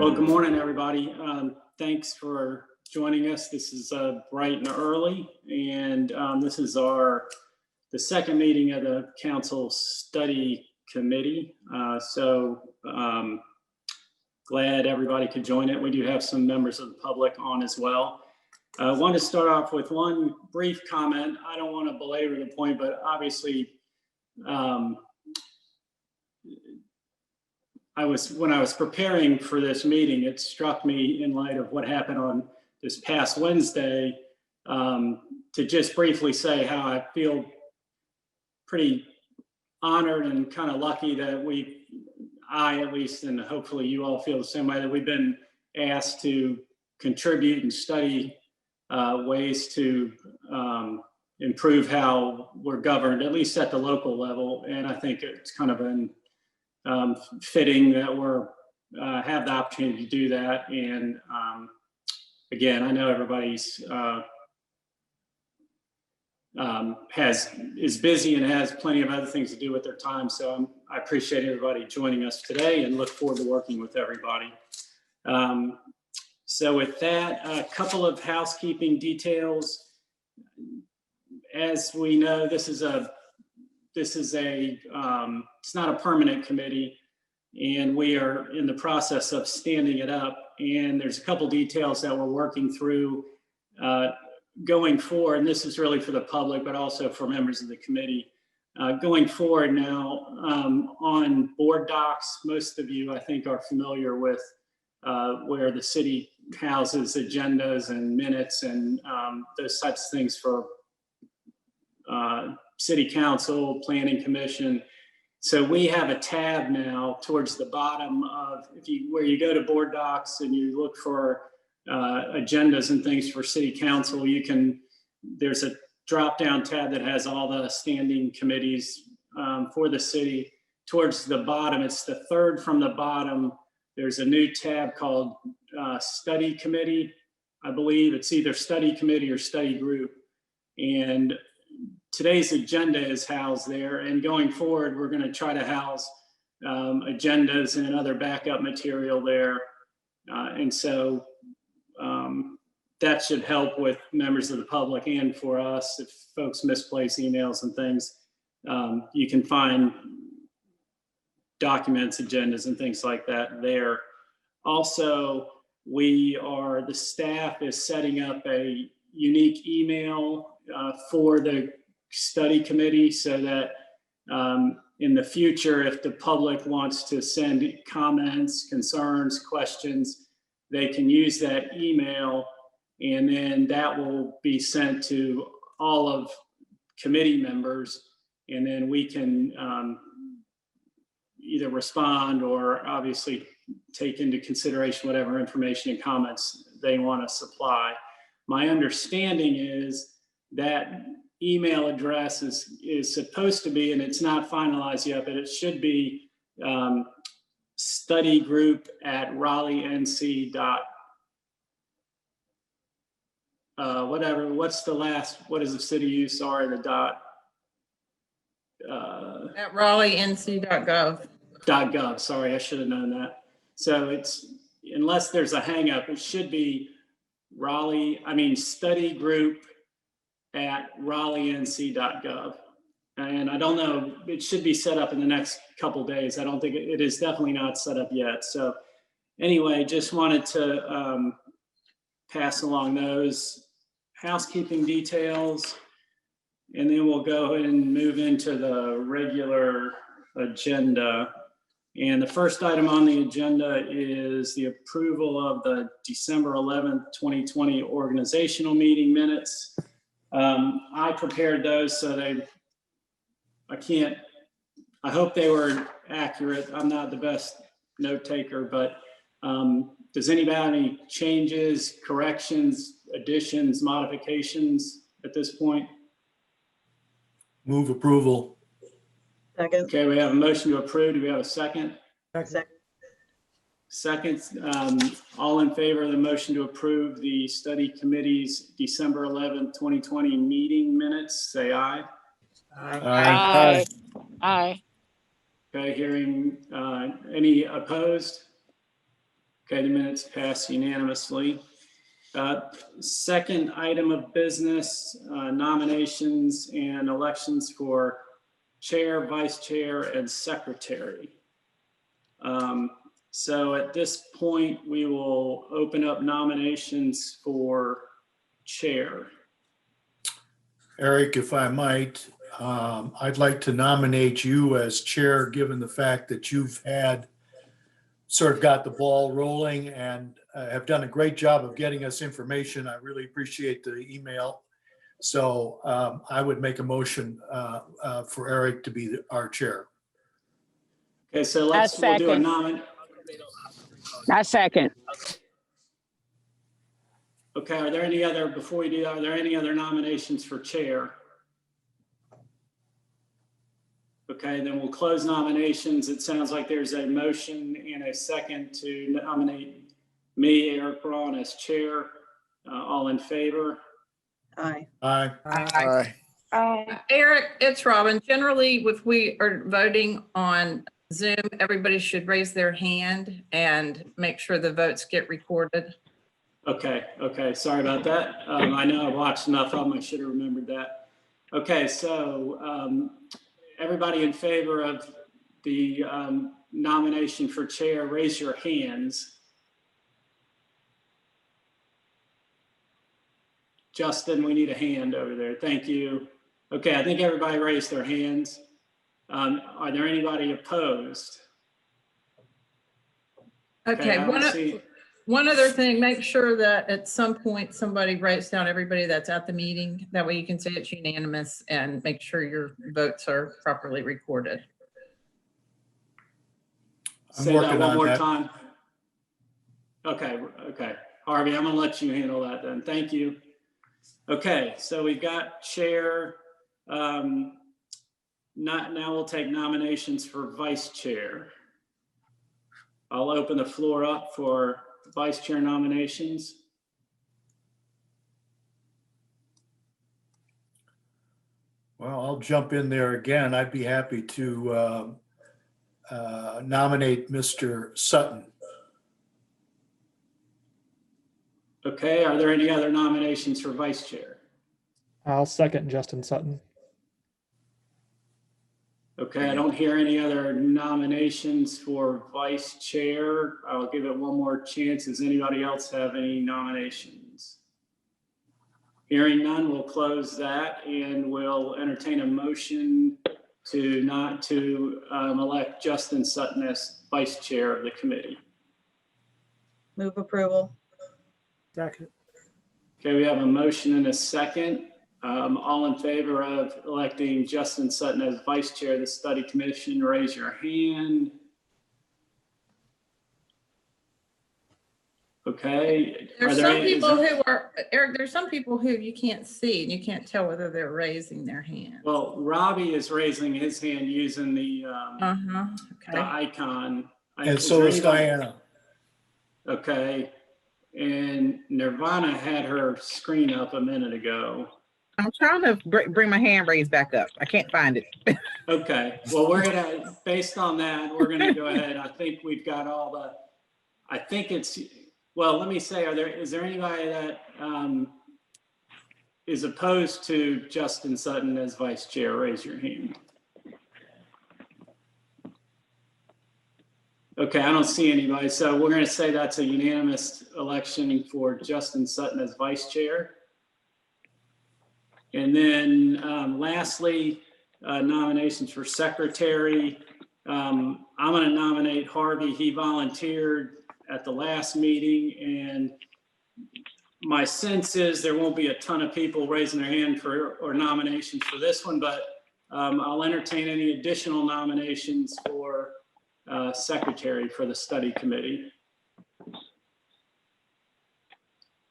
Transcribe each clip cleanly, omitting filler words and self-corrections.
Well, good morning, everybody. Thanks for joining us. This is bright and early, and this is the second meeting of the Council Study Committee. Glad everybody could join it. We do have some members of the public on as well. I want to start off with one brief comment. I don't want to belabor the point, but obviously, when I was preparing for this meeting, it struck me in light of what happened on this past Wednesday, to just briefly say how I feel pretty honored and kind of lucky that I at least, and hopefully you all feel the same way, that we've been asked to contribute and study ways to improve how we're governed, at least at the local level. And I think it's kind of been fitting that we're have the opportunity to do that. And again, I know everybody's is busy and has plenty of other things to do with their time. So I appreciate everybody joining us today and look forward to working with everybody. So with that, a couple of housekeeping details. As we know, it's not a permanent committee, and we are in the process of standing it up. And there's a couple details that we're working through going forward, and this is really for the public, but also for members of the committee. Going forward now, on board docs, most of you, I think, are familiar with where the city houses agendas and minutes and those types of things for city council, planning commission. So we have a tab now towards the bottom of where you go to board docs and you look for agendas and things for city council. There's a drop down tab that has all the standing committees for the city. Towards the bottom, it's the third from the bottom. There's a new tab called study committee. I believe it's either study committee or study group. And today's agenda is housed there. And going forward, we're going to try to house agendas and other backup material there. And so that should help with members of the public and for us. If folks misplace emails and things, you can find documents, agendas, and things like that there. Also, the staff is setting up a unique email for the study committee so that in the future, if the public wants to send comments, concerns, questions, they can use that email, and then that will be sent to all of committee members, and then we can either respond or obviously take into consideration whatever information and comments they want to supply. My understanding is that email address is supposed to be, and it's not finalized yet, but it should be study group at RaleighNC. What is the city use? Sorry, the dot. At RaleighNC.gov. .gov. Sorry, I should have known that. So it's, unless there's a hang up, it should be study group at RaleighNC.gov. And I don't know, it should be set up in the next couple of days. I don't think it is definitely not set up yet. So anyway, just wanted to pass along those housekeeping details, and then we'll go ahead and move into the regular agenda. And the first item on the agenda is the approval of the December 11th, 2020 organizational meeting minutes. I prepared those, so I hope they were accurate. I'm not the best note taker, but does anybody have any changes, corrections, additions, modifications at this point? Move approval. Second. Okay, we have a motion to approve. Do we have a second? Second. Second, all in favor of the motion to approve the study committee's December 11th, 2020 meeting minutes, say aye. Aye. Aye. Okay, hearing any opposed? Okay, the minutes pass unanimously. Second item of business, nominations and elections for chair, vice chair, and secretary. So at this point, we will open up nominations for chair. Eric, if I might, I'd like to nominate you as chair, given the fact that you've had sort of got the ball rolling and have done a great job of getting us information. I really appreciate the email. So I would make a motion for Eric to be our chair. Okay, so we'll do a nomination. I second. Okay, are there any other, before we do that, are there any other nominations for chair? Okay, then we'll close nominations. It sounds like there's a motion and a second to nominate me, Eric Braun, as chair. All in favor? Aye. Aye. Aye. Eric, it's Robin. Generally, if we are voting on Zoom, everybody should raise their hand and make sure the votes get recorded. Okay, sorry about that. I know I watched enough of them. I should have remembered that. Okay, so everybody in favor of the nomination for chair, raise your hands. Justin, we need a hand over there. Thank you. Okay, I think everybody raised their hands. Are there anybody opposed? Okay, I don't see. one other thing, make sure that at some point somebody writes down everybody that's at the meeting. That way you can say it's unanimous and make sure your votes are properly recorded. I'm Say that working one on more that. time. Okay. Harvey, I'm gonna let you handle that then. Thank you. Okay, so we've got chair. Now we'll take nominations for vice chair. I'll open the floor up for vice chair nominations. Well, I'll jump in there again. I'd be happy to nominate Mr. Sutton. Okay, are there any other nominations for vice chair? I'll second Justin Sutton. Okay, I don't hear any other nominations for vice chair. I'll give it one more chance. Does anybody else have any nominations? Hearing none, we'll close that and we'll entertain a motion to elect Justin Sutton as vice chair of the committee. Move approval. Second. Okay, we have a motion and a second. All in favor of electing Justin Sutton as vice chair of the study commission, raise your hand. Okay. There's some people who are, Eric, there's some people who you can't see and you can't tell whether they're raising their hand. Well, Robbie is raising his hand using the Okay. icon. And so is Diana. Okay. And Nirvana had her screen up a minute ago. I'm trying to bring my hand raised back up. I can't find it. Okay. Well, we're gonna, based on that, we're gonna go ahead. I think we've got all the, I think it's, well, let me say, is there anybody that is opposed to Justin Sutton as vice chair? Raise your hand. Okay, I don't see anybody. So we're gonna say that's a unanimous election for Justin Sutton as vice chair. And then lastly, nominations for secretary. I'm going to nominate Harvey. He volunteered at the last meeting, and my sense is there won't be a ton of people raising their hand or nominations for this one, but I'll entertain any additional nominations for secretary for the study committee.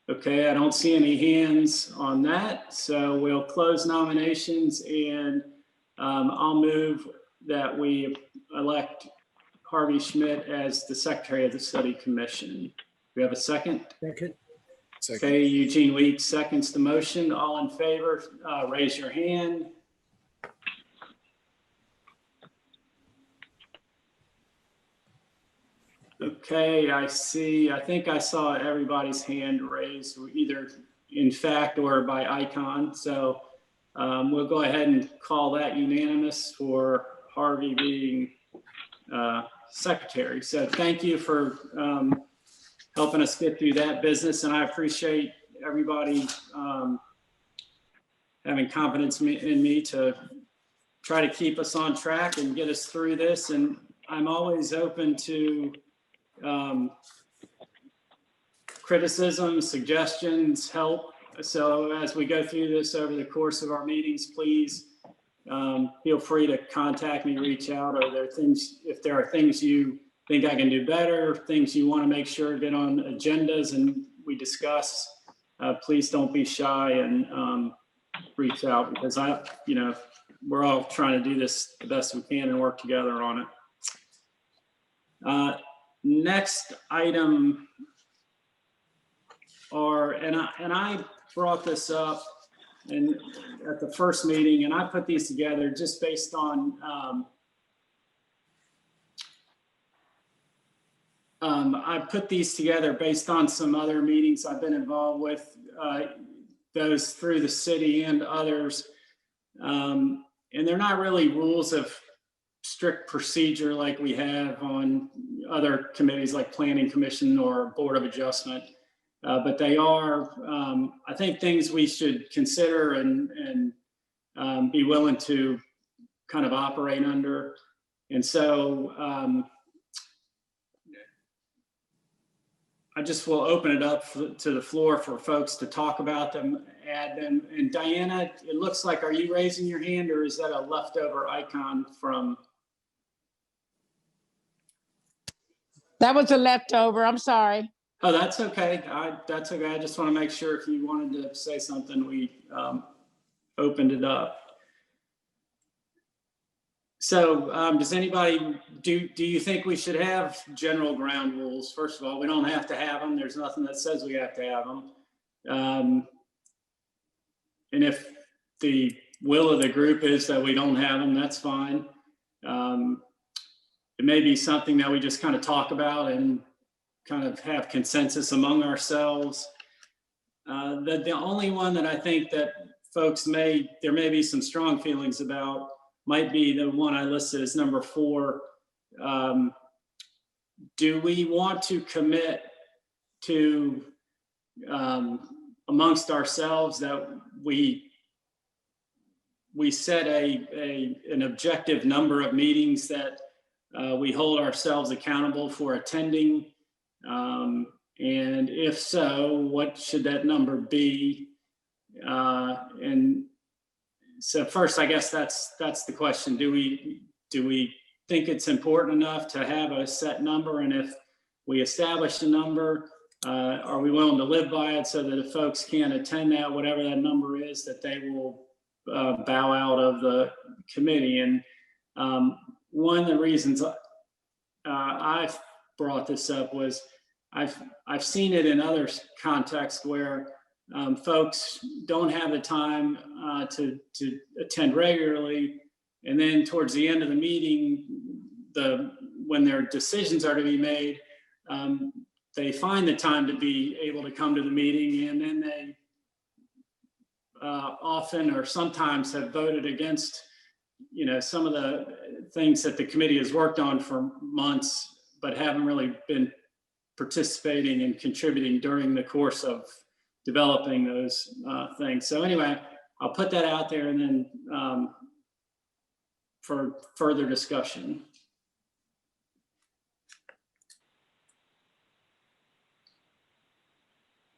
Okay, I don't see any hands on that, so we'll close nominations and I'll move that we elect Harvey Schmidt as the secretary of the study commission. We have a second? Second. Okay, Eugene Weeks seconds the motion. All in favor, raise your hand. Okay, I think I saw everybody's hand raised, either in fact or by icon. So we'll go ahead and call that unanimous for Harvey being secretary. So thank you for helping us get through that business. And I appreciate everybody having confidence in me to try to keep us on track and get us through this. And I'm always open to criticism, suggestions, help. So as we go through this over the course of our meetings, please feel free to contact me, reach out. Are there things, if there are things you think I can do better, things you want to make sure get on agendas and we discuss, please don't be shy and reach out, because we're all trying to do this the best we can and work together on it. Next item and I brought this up at the first meeting, and I put these together just based on I put these together based on some other meetings I've been involved with, those through the city and others. And they're not really rules of strict procedure like we have on other committees like Planning Commission or Board of Adjustment. But they are, I think, things we should consider and be willing to kind of operate under. And so I just will open it up to the floor for folks to talk about them, add them. And Diana, it looks like, are you raising your hand, or is that a leftover icon from? That was a leftover. I'm sorry. Oh, that's okay. That's okay. I just want to make sure if you wanted to say something, we opened it up. So does anybody, do you think we should have general ground rules? First of all, we don't have to have them. There's nothing that says we have to have them. And if the will of the group is that we don't have them, that's fine. It may be something that we just kind of talk about and kind of have consensus among ourselves. The only one that I think that folks there may be some strong feelings about might be the one I listed as number 4. Do we want to commit to amongst ourselves that we set an objective number of meetings that we hold ourselves accountable for attending? And if so, what should that number be? And so first, I guess that's the question. Do we think it's important enough to have a set number? And if we establish a number, are we willing to live by it so that if folks can't attend that, whatever that number is, that they will bow out of the committee? And one of the reasons I've brought this up was I've seen it in other contexts where folks don't have the time to attend regularly, and then towards the end of the meeting, when their decisions are to be made, they find the time to be able to come to the meeting, and then they often or sometimes have voted against some of the things that the committee has worked on for months, but haven't really been participating and contributing during the course of developing those things. So anyway, I'll put that out there, and then for further discussion.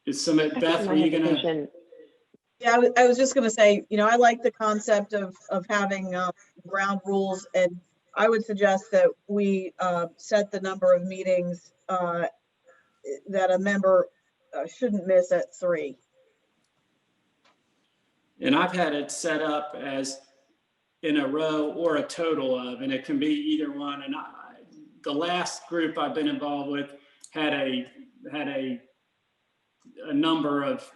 Beth, were you gonna? Yeah, I was just going to say, I like the concept of having ground rules, and I would suggest that we set the number of meetings that a member shouldn't miss at 3. And I've had it set up as in a row or a total of, and it can be either one. And the last group I've been involved with had a number of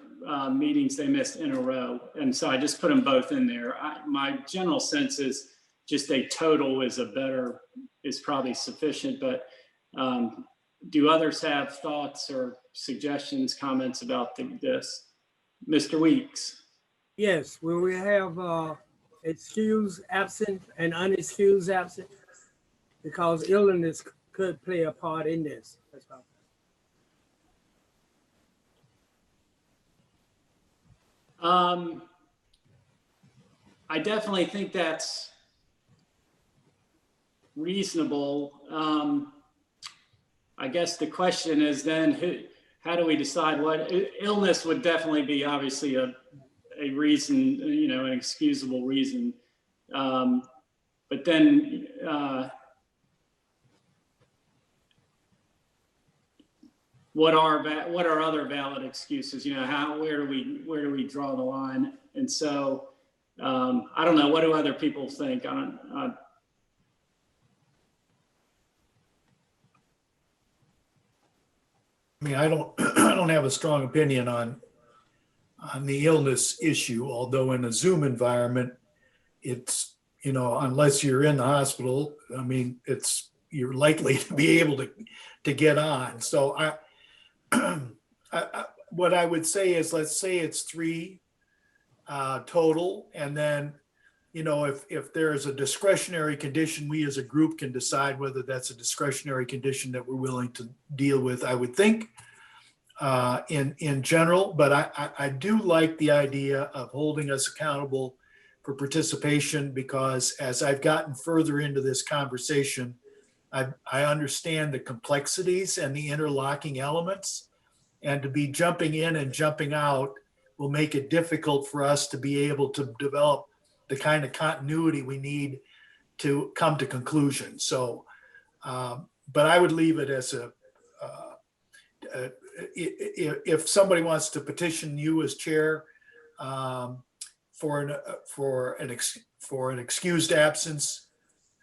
meetings they missed in a row, and so I just put them both in there. My general sense is just a total is probably sufficient, but do others have thoughts or suggestions, comments about this? Mr. Weeks? Yes, will we have excused absent and unexcused absent? Because illness could play a part in this. That's all. I definitely think that's reasonable. I guess the question is then how do we decide what illness would definitely be obviously a reason, you know, an excusable reason. But then what are other valid excuses? You know, where do we draw the line? And so I don't know. What do other people think? I mean, I don't have a strong opinion on the illness issue, although in a Zoom environment, it's, you know, unless you're in the hospital, I mean, you're likely to be able to get on. So what I would say is, let's say it's 3 total, and then, you know, if there's a discretionary condition, we as a group can decide whether that's a discretionary condition that we're willing to deal with, I would think, in general. But I do like the idea of holding us accountable for participation, because as I've gotten further into this conversation, I understand the complexities and the interlocking elements, and to be jumping in and jumping out will make it difficult for us to be able to develop the kind of continuity we need to come to conclusions. So, but I would leave it as if somebody wants to petition you as chair for an excused absence,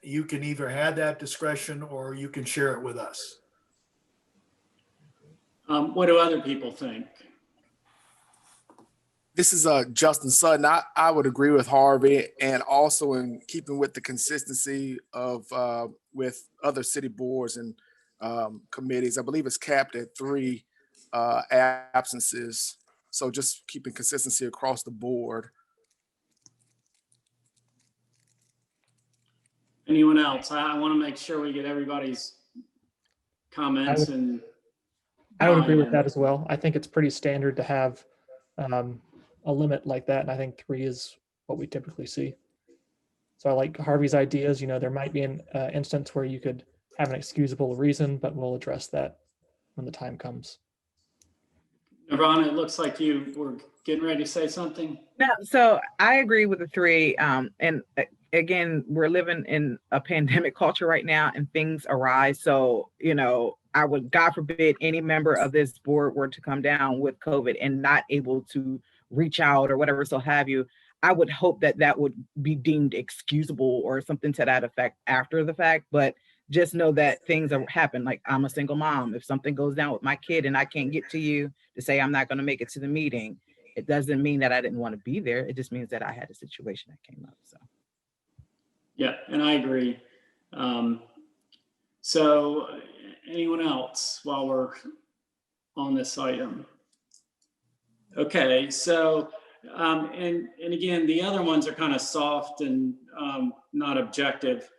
you can either have that discretion or you can share it with us. what do other people think? This is Justin Sutton. I would agree with Harvey, and also in keeping with the consistency of with other city boards and committees. I believe it's capped at 3 absences. So just keeping consistency across the board. Anyone else? I want to make sure we get everybody's comments and. I would agree with that as well. I think it's pretty standard to have a limit like that, and I think 3 is what we typically see. So I like Harvey's ideas. You know, there might be an instance where you could have an excusable reason, but we'll address that when the time comes. Nirvana, it looks like you were getting ready to say something. No, so I agree with the 3. And again, we're living in a pandemic culture right now, and things arise. So, you know, I would, God forbid, any member of this board were to come down with COVID and not able to reach out or whatever, so have you. I would hope that that would be deemed excusable or something to that effect after the fact. But just know that things happen. Like, I'm a single mom. If something goes down with my kid and I can't get to you to say I'm not going to make it to the meeting, it doesn't mean that I didn't want to be there. It just means that I had a situation that came up. So. Yeah, and I agree. So anyone else while we're on this item? Okay, so and again, the other ones are kind of soft and not objective.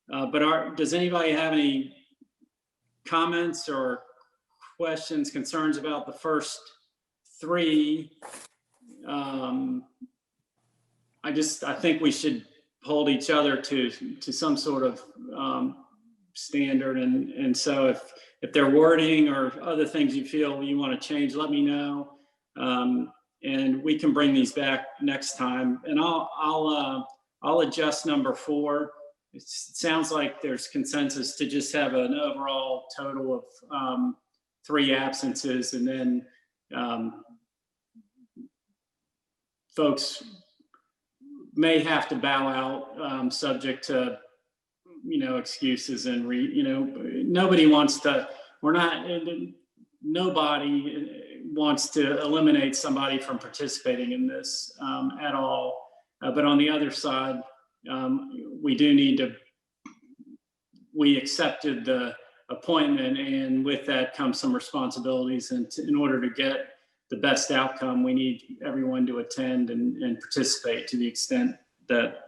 But does anybody have any comments or questions, concerns about the first 3? I think we should hold each other to some sort of standard, and so if they're wording or other things you feel you want to change, let me know, and we can bring these back next time. And I'll adjust number 4. It sounds like there's consensus to just have an overall total of 3 absences, and then folks may have to bow out subject to, you know, excuses and nobody wants to eliminate somebody from participating in this at all. But on the other side, we accepted the appointment, and with that comes some responsibilities. And in order to get the best outcome, we need everyone to attend and participate to the extent that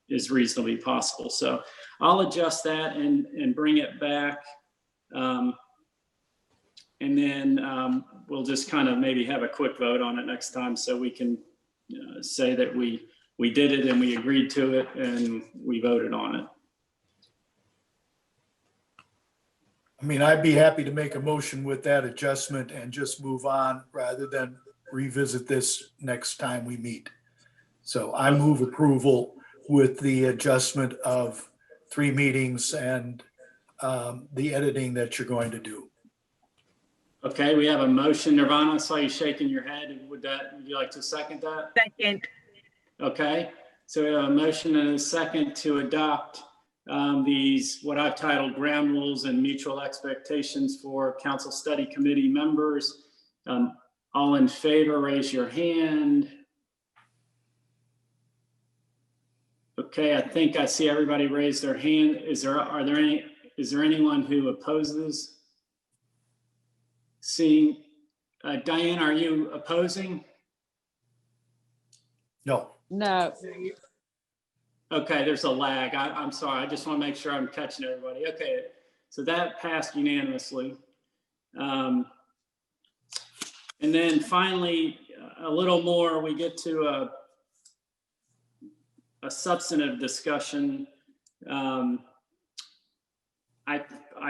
is reasonably possible. So I'll adjust that and bring it back. And then we'll just kind of maybe have a quick vote on it next time, so we can say that we did it and we agreed to it and we voted on it. I mean, I'd be happy to make a motion with that adjustment and just move on rather than revisit this next time we meet. So I move approval with the adjustment of 3 meetings and the editing that you're going to do. Okay, we have a motion. Nirvana, I saw you shaking your head. Would you like to second that? Second. Okay, so we have a motion and a second to adopt these, what I've titled ground rules and mutual expectations for council study committee members. All in favor, raise your hand. Okay, I think I see everybody raise their hand. Is there anyone who opposes? Seeing, Diane, are you opposing? No. No, Okay, there's a lag. I'm sorry. I just want to make sure I'm catching everybody. Okay, so that passed unanimously. And then finally, a little more, we get to a substantive discussion. I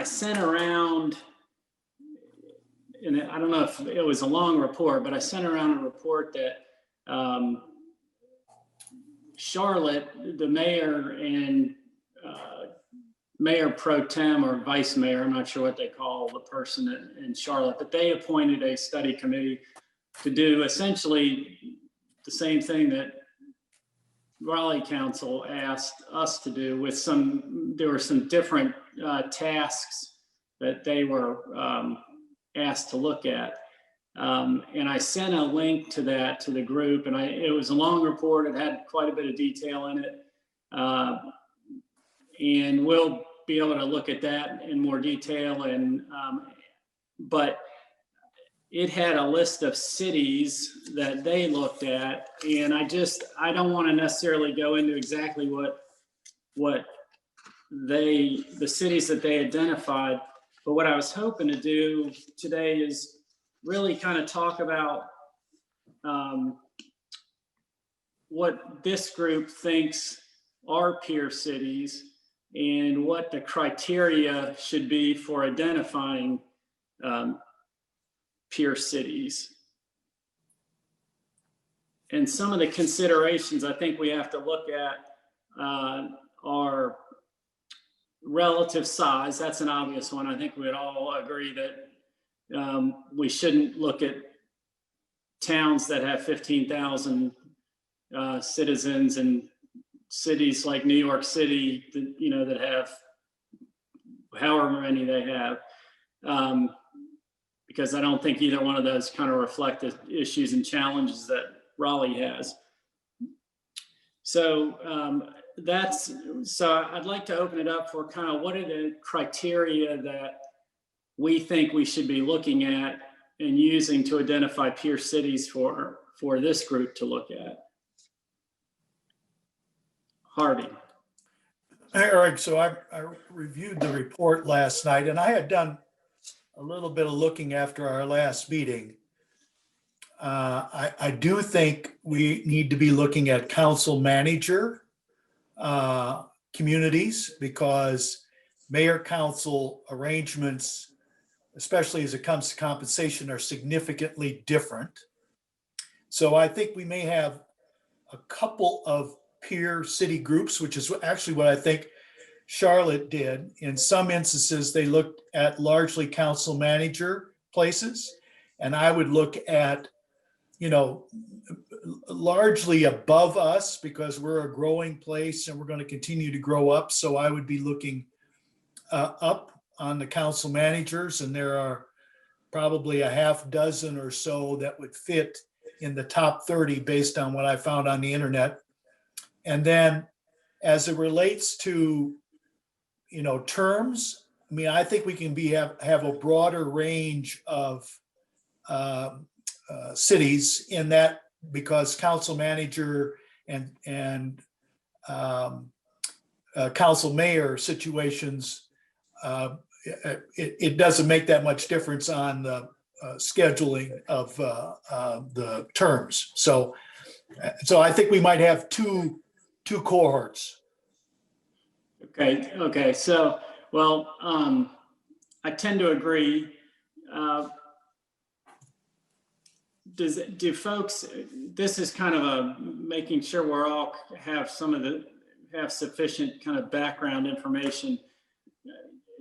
sent around, and I don't know if it was a long report, but I sent around a report that Charlotte, the mayor and mayor pro tem or vice mayor, I'm not sure what they call the person in Charlotte, but they appointed a study committee to do essentially the same thing that Raleigh Council asked us to do with there were some different tasks that they were asked to look at. And I sent a link to that to the group, and it was a long report. It had quite a bit of detail in it. And we'll be able to look at that in more detail. But it had a list of cities that they looked at, and I don't want to necessarily go into exactly what the cities that they identified. But what I was hoping to do today is really kind of talk about what this group thinks are peer cities and what the criteria should be for identifying peer cities. And some of the considerations I think we have to look at are relative size. That's an obvious one. I think we'd all agree that we shouldn't look at towns that have 15,000 citizens and cities like New York City, that have however many they have, because I don't think either one of those kind of reflect the issues and challenges that Raleigh has. So I'd like to open it up for kind of what are the criteria that we think we should be looking at and using to identify peer cities for this group to look at. Harvey. Eric, so I reviewed the report last night, and I had done a little bit of looking after our last meeting. I do think we need to be looking at council manager communities, because mayor council arrangements, especially as it comes to compensation, are significantly different. So I think we may have a couple of peer city groups, which is actually what I think Charlotte did. In some instances, they looked at largely council manager places, and I would look at, largely above us, because we're a growing place and we're going to continue to grow up. So I would be looking up on the council managers, and there are probably a half dozen or so that would fit in the top 30 based on what I found on the internet. And then as it relates to, terms, mean, I think we can have a broader range of cities in that, because council manager and council mayor situations, it doesn't make that much difference on the scheduling of the terms. So I think we might have two cohorts. Okay. So, well, I tend to agree. Do folks, this is kind of a making sure we're all have sufficient kind of background information.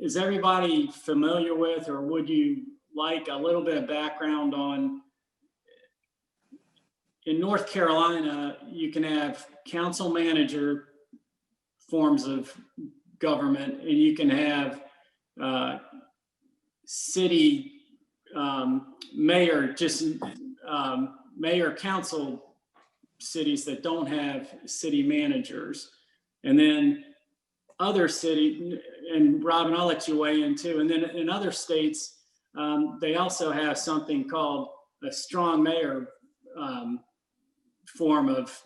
Is everybody familiar with, or would you like a little bit of background on, in North Carolina, you can have council manager forms of government, and you can have city mayor, mayor council cities that don't have city managers. And then other city, and Robin, I'll let you weigh in too. And then in other states, they also have something called a strong mayor form of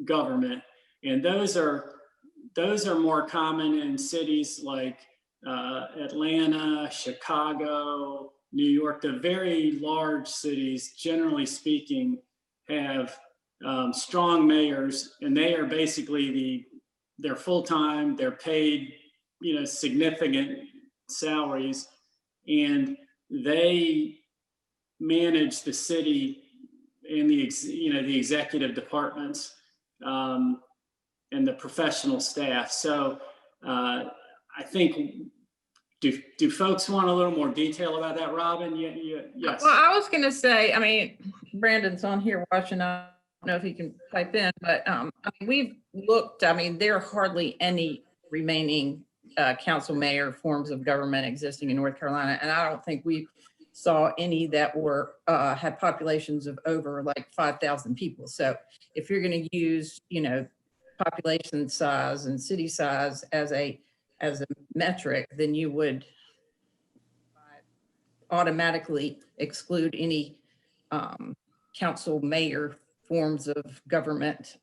government. And those are more common in cities like Atlanta, Chicago, New York. The very large cities, generally speaking, have strong mayors, and they are basically they're full-time, they're paid, significant salaries, and they manage the city and the executive departments and the professional staff. So I think, do folks want a little more detail about that, Robin? Yes. Well, I was going to say, I mean, Brandon's on here watching. I don't know if he can pipe in, but we've looked, there are hardly any remaining council mayor forms of government existing in North Carolina. And I don't think we saw any that were had populations of over like 5,000 people. So if you're going to use, population size and city size as a metric, then you would automatically exclude any council mayor forms of government.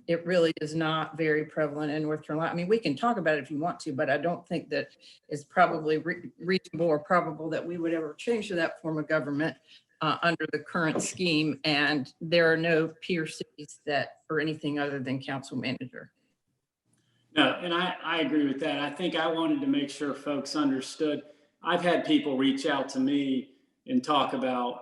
It really is not very prevalent in North Carolina. I mean, we can talk about it if you want to, but I don't think that it's probably reasonable or probable that we would ever change to that form of government under the current scheme. And there are no peer cities that are anything other than council manager. No, and I agree with that. I think I wanted to make sure folks understood. I've had people reach out to me and talk about,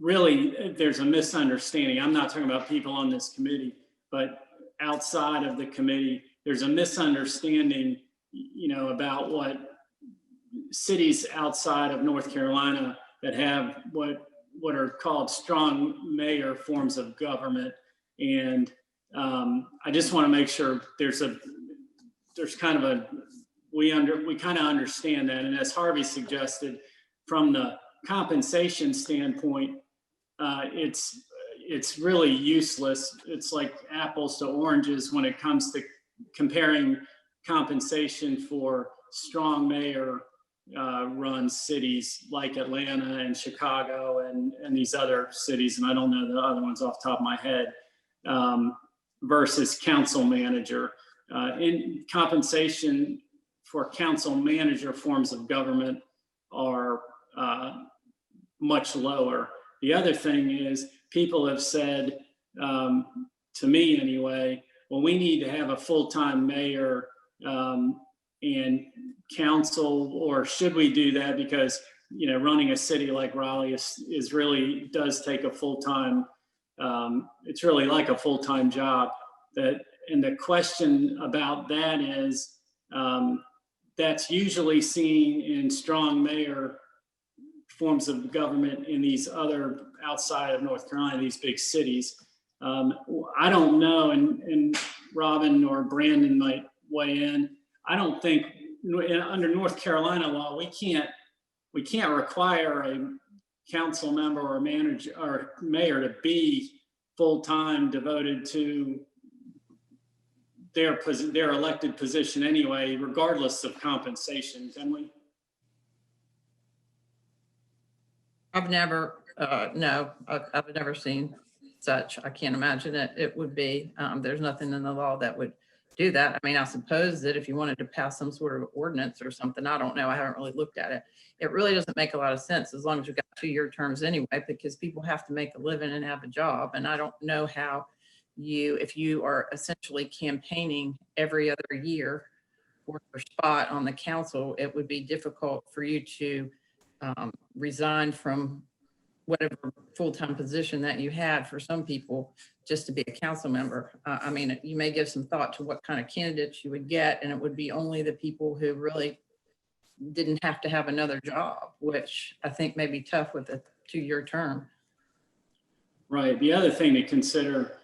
really, there's a misunderstanding. I'm not talking about people on this committee, but outside of the committee, there's a misunderstanding, about what cities outside of North Carolina that have what are called strong mayor forms of government. And I just want to make sure we kind of understand that. And as Harvey suggested, from the compensation standpoint, it's really useless. It's like apples to oranges when it comes to comparing compensation for strong mayor run cities like Atlanta and Chicago and these other cities, and I don't know the other ones off the top of my head, versus council manager. In compensation for council manager forms of government are much lower. The other thing is, people have said, to me anyway, well, we need to have a full-time mayor and council, or should we do that? Because, running a city like Raleigh is really does take a full-time, it's really like a full-time job. And the question about that is, that's usually seen in strong mayor forms of government in these other outside of North Carolina, these big cities. I don't know, and Robin or Brandon might weigh in. I don't think under North Carolina law, we can't require a council member or manager or mayor to be full-time devoted to their elected position anyway, regardless of compensation, can we? I've never, no, I've never seen such. I can't imagine it would be. There's nothing in the law that would do that. I mean, I suppose that if you wanted to pass some sort of ordinance or something, I don't know. I haven't really looked at it. It really doesn't make a lot of sense as long as you've got 2-year terms anyway, because people have to make a living and have a job. And I don't know how if you are essentially campaigning every other year for your spot on the council, it would be difficult for you to resign from whatever full-time position that you had for some people just to be a council member. I mean, you may give some thought to what kind of candidates you would get, and it would be only the people who really didn't have to have another job, which I think may be tough with a 2-year term. Right. The other thing to consider,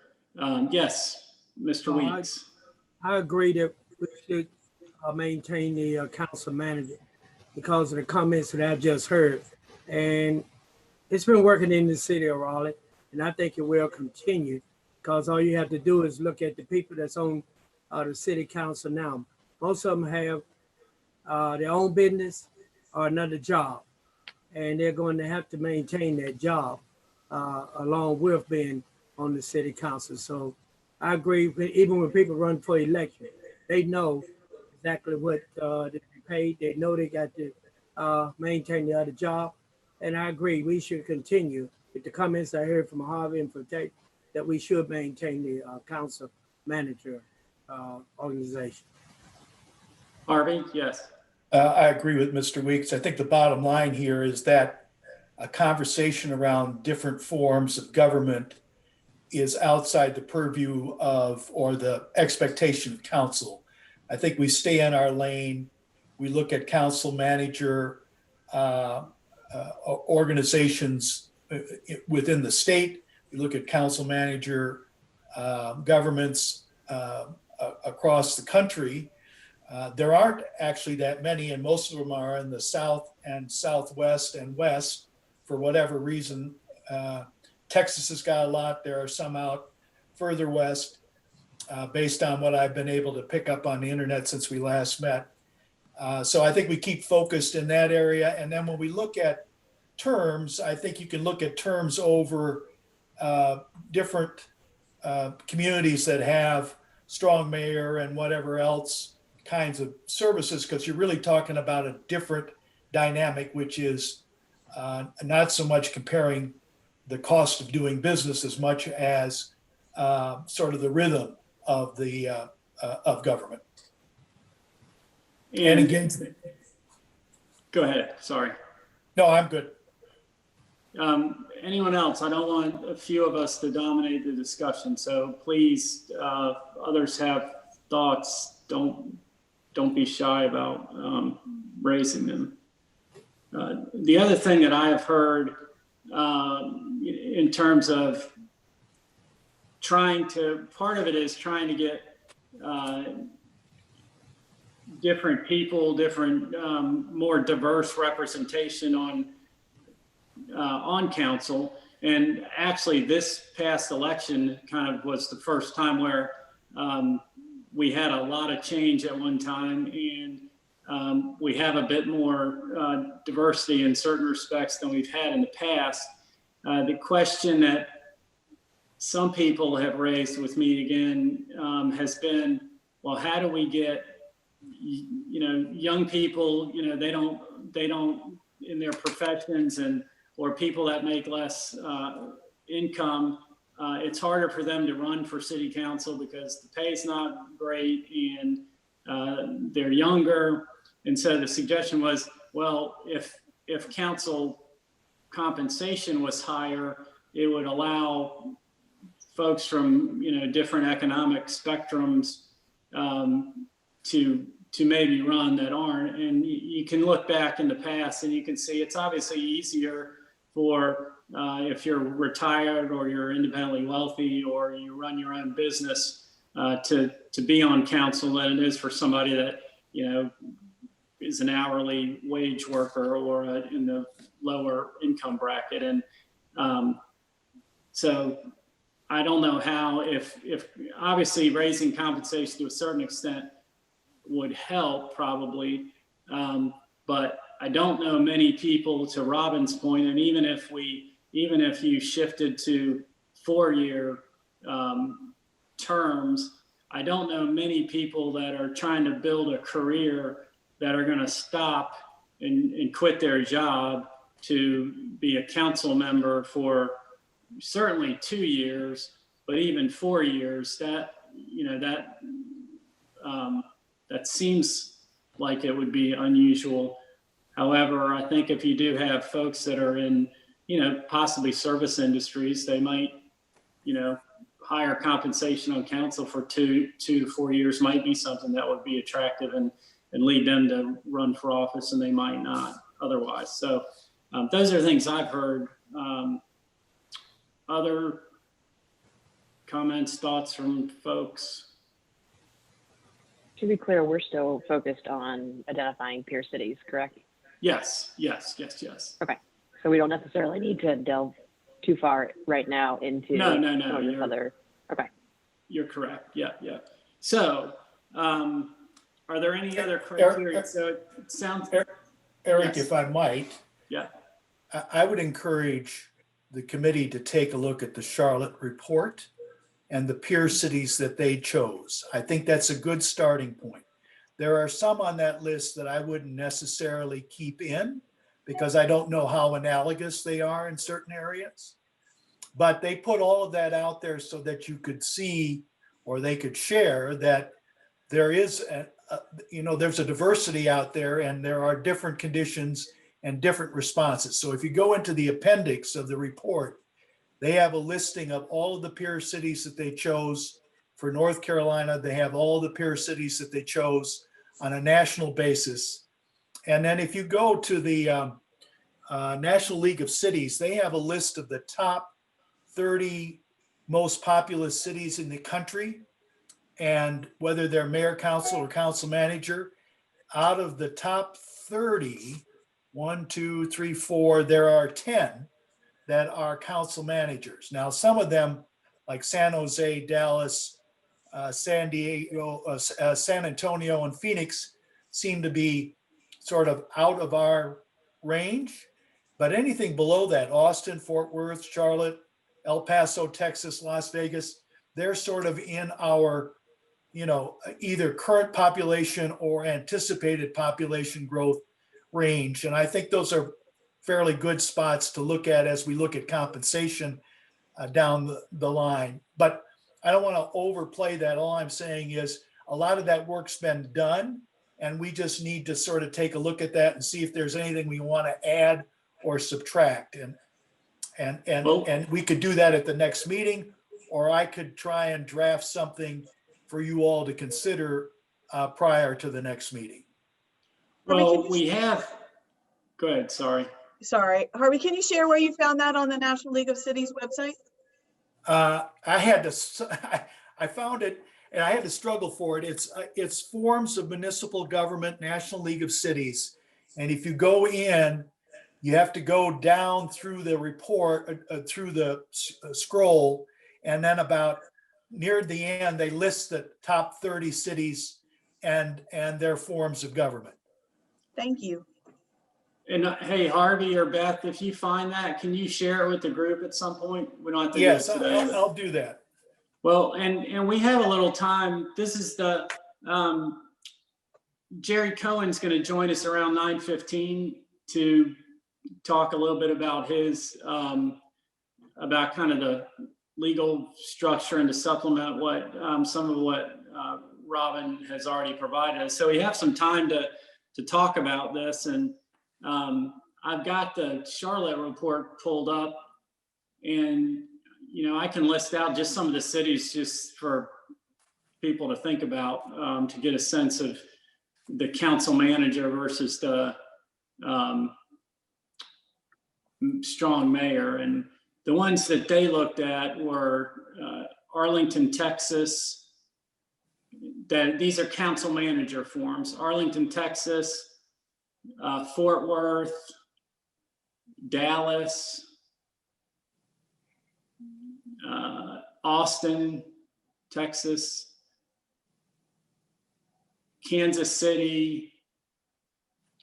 yes, Mr. Oh, Weeks. I agree that we should maintain the council manager because of the comments that I just heard. And it's been working in the city of Raleigh, and I think it will continue because all you have to do is look at the people that's on the city council now. Most of them have their own business or another job, and they're going to have to maintain that job along with being on the city council. So I agree, even when people run for election, they know exactly what they be paid. They know they got to maintain the other job. And I agree, we should continue with the comments I heard from Harvey and from Tate that we should maintain the council manager organization. Harvey, yes. I agree with Mr. Weeks. I think the bottom line here is that a conversation around different forms of government is outside the purview of, or the expectation of council. I think we stay in our lane. We look at council manager organizations within the state. We look at council manager governments across the country. There aren't actually that many, and most of them are in the South and Southwest and West for whatever reason. Texas has got a lot. There are some out further west based on what I've been able to pick up on the internet since we last met. So I think we keep focused in that area. And then when we look at terms, I think you can look at terms over different communities that have strong mayor and whatever else kinds of services, because you're really talking about a different dynamic, which is not so much comparing the cost of doing business as much as sort of the rhythm of the of government. And again, Go ahead. Sorry. no, I'm good. Anyone else? I don't want a few of us to dominate the discussion. So please, others have thoughts. Don't be shy about raising them. The other thing that I have heard in terms of part of it is trying to get different people, different, more diverse representation on council. And actually this past election kind of was the first time where we had a lot of change at one time, and we have a bit more diversity in certain respects than we've had in the past. The question that some people have raised with me again has been, well, how do we get, young people, they don't in their professions or people that make less income, it's harder for them to run for city council because the pay is not great and they're younger. And so the suggestion was, well, if council compensation was higher, it would allow folks from different economic spectrums to maybe run that aren't. And you can look back in the past and you can see it's obviously easier for if you're retired or you're independently wealthy or you run your own business to be on council than it is for somebody that is an hourly wage worker or in the lower income bracket. And so I don't know how, if obviously raising compensation to a certain extent would help probably. But I don't know many people, to Robin's point, and even if you shifted to 4-year terms, I don't know many people that are trying to build a career that are going to stop and quit their job to be a council member for certainly 2 years, but even 4 years. That, that seems like it would be unusual. However, I think if you do have folks that are in, possibly service industries, they might, higher compensation on council for 2 to 4 years might be something that would be attractive and lead them to run for office, and they might not otherwise. So those are things I've heard. Other comments, thoughts from folks? To be clear, we're still focused on identifying peer cities, correct? Yes. Okay. So we don't necessarily need to delve too far right now into No. this other. Okay. You're correct. Yeah. So, are there any other criteria? So it sounds. Eric, Yes. if I might. Yeah. I would encourage the committee to take a look at the Charlotte report and the peer cities that they chose. I think that's a good starting point. There are some on that list that I wouldn't necessarily keep in because I don't know how analogous they are in certain areas. But they put all of that out there so that you could see, or they could share, that there is, there's a diversity out there and there are different conditions and different responses. So if you go into the appendix of the report, they have a listing of all of the peer cities that they chose for North Carolina. They have all the peer cities that they chose on a national basis. And then if you go to the National League of Cities, they have a list of the top 30 most populous cities in the country, and whether they're mayor, council, or council manager. Out of the top 30, 1, 2, 3, 4, there are 10 that are council managers. Now, some of them, like San Jose, Dallas, San Diego, San Antonio, and Phoenix, seem to be sort of out of our range. But anything below that, Austin, Fort Worth, Charlotte, El Paso, Texas, Las Vegas, they're sort of in our, either current population or anticipated population growth range. And I think those are fairly good spots to look at as we look at compensation down the line. But I don't want to overplay that. All I'm saying is a lot of that work's been done, and we just need to sort of take a look at that and see if there's anything we want to add or subtract. And we could do that at the next meeting, or I could try and draft something for you all to consider prior to the next meeting. Well, go ahead, sorry. Harvey, can you share where you found that on the National League of Cities website? I found it and I had to struggle for it. It's Forms of Municipal Government, National League of Cities. And if you go in, you have to go down through the report, through the scroll, and then about near the end, they list the top 30 cities and their forms of government. Thank you. And hey, Harvey or Beth, if you find that, can you share it with the group at some point? We don't have to do it today. I'll do that. Well, and we have a little time. This is the, Jerry Cohen's going to join us around 9:15 to talk a little bit about his, about kind of the legal structure and to supplement what, some of what Robin has already provided us. So we have some time to talk about this. And I've got the Charlotte report pulled up, and I can list out just some of the cities just for people to think about, to get a sense of the council manager versus the strong mayor. And the ones that they looked at were Arlington, Texas. These are council manager forms. Arlington, Texas, Fort Worth, Dallas, Austin, Texas, Kansas City,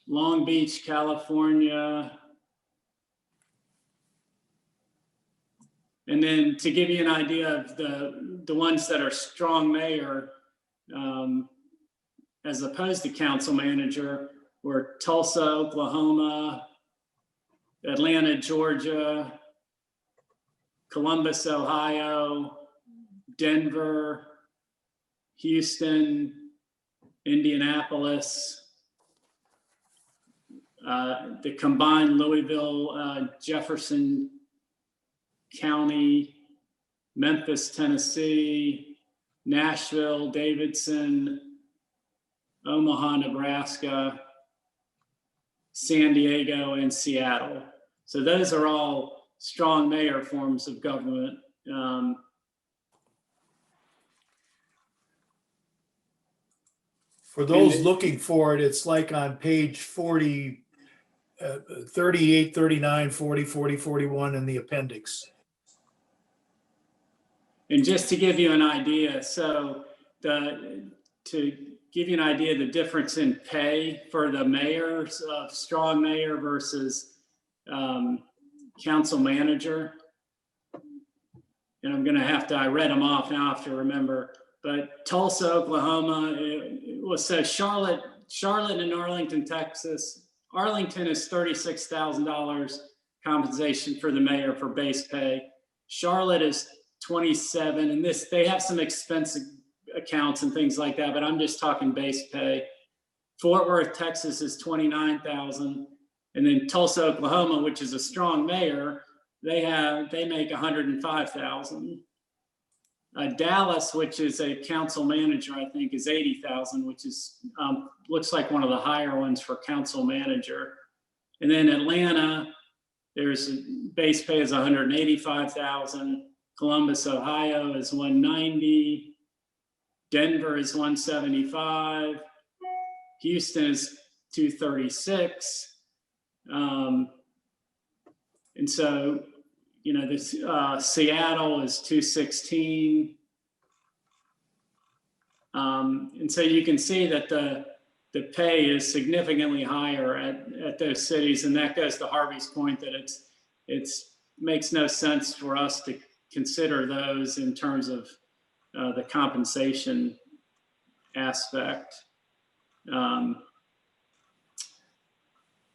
Long Beach, California. And then to give you an idea of the ones that are strong mayor, as opposed to council manager, were Tulsa, Oklahoma, Atlanta, Georgia, Columbus, Ohio, Denver, Houston, Indianapolis, the combined Louisville, Jefferson County, Memphis, Tennessee, Nashville, Davidson, Omaha, Nebraska, San Diego, and Seattle. So those are all strong mayor forms of government. For those looking for it, it's like on page 40, 38, 39, 40, 40, 41 in the appendix. And just to give you an idea, so to give you an idea of the difference in pay for the mayors of strong mayor versus council manager. And I'm going to have to, I read them off now, I have to remember, but Tulsa, Oklahoma, so Charlotte and Arlington, Texas. Arlington is $36,000 compensation for the mayor for base pay. Charlotte is 27, and they have some expense accounts and things like that, but I'm just talking base pay. Fort Worth, Texas is 29,000, and then Tulsa, Oklahoma, which is a strong mayor, they make 105,000. Dallas, which is a council manager, I think is 80,000, which is looks like one of the higher ones for council manager. And then Atlanta, there's base pay is 185,000. Columbus, Ohio is 190. Denver is 175. Houston is 236. And so, you know, this Seattle is 216. And so you can see that the pay is significantly higher at those cities, and that goes to Harvey's point that it's makes no sense for us to consider those in terms of the compensation aspect.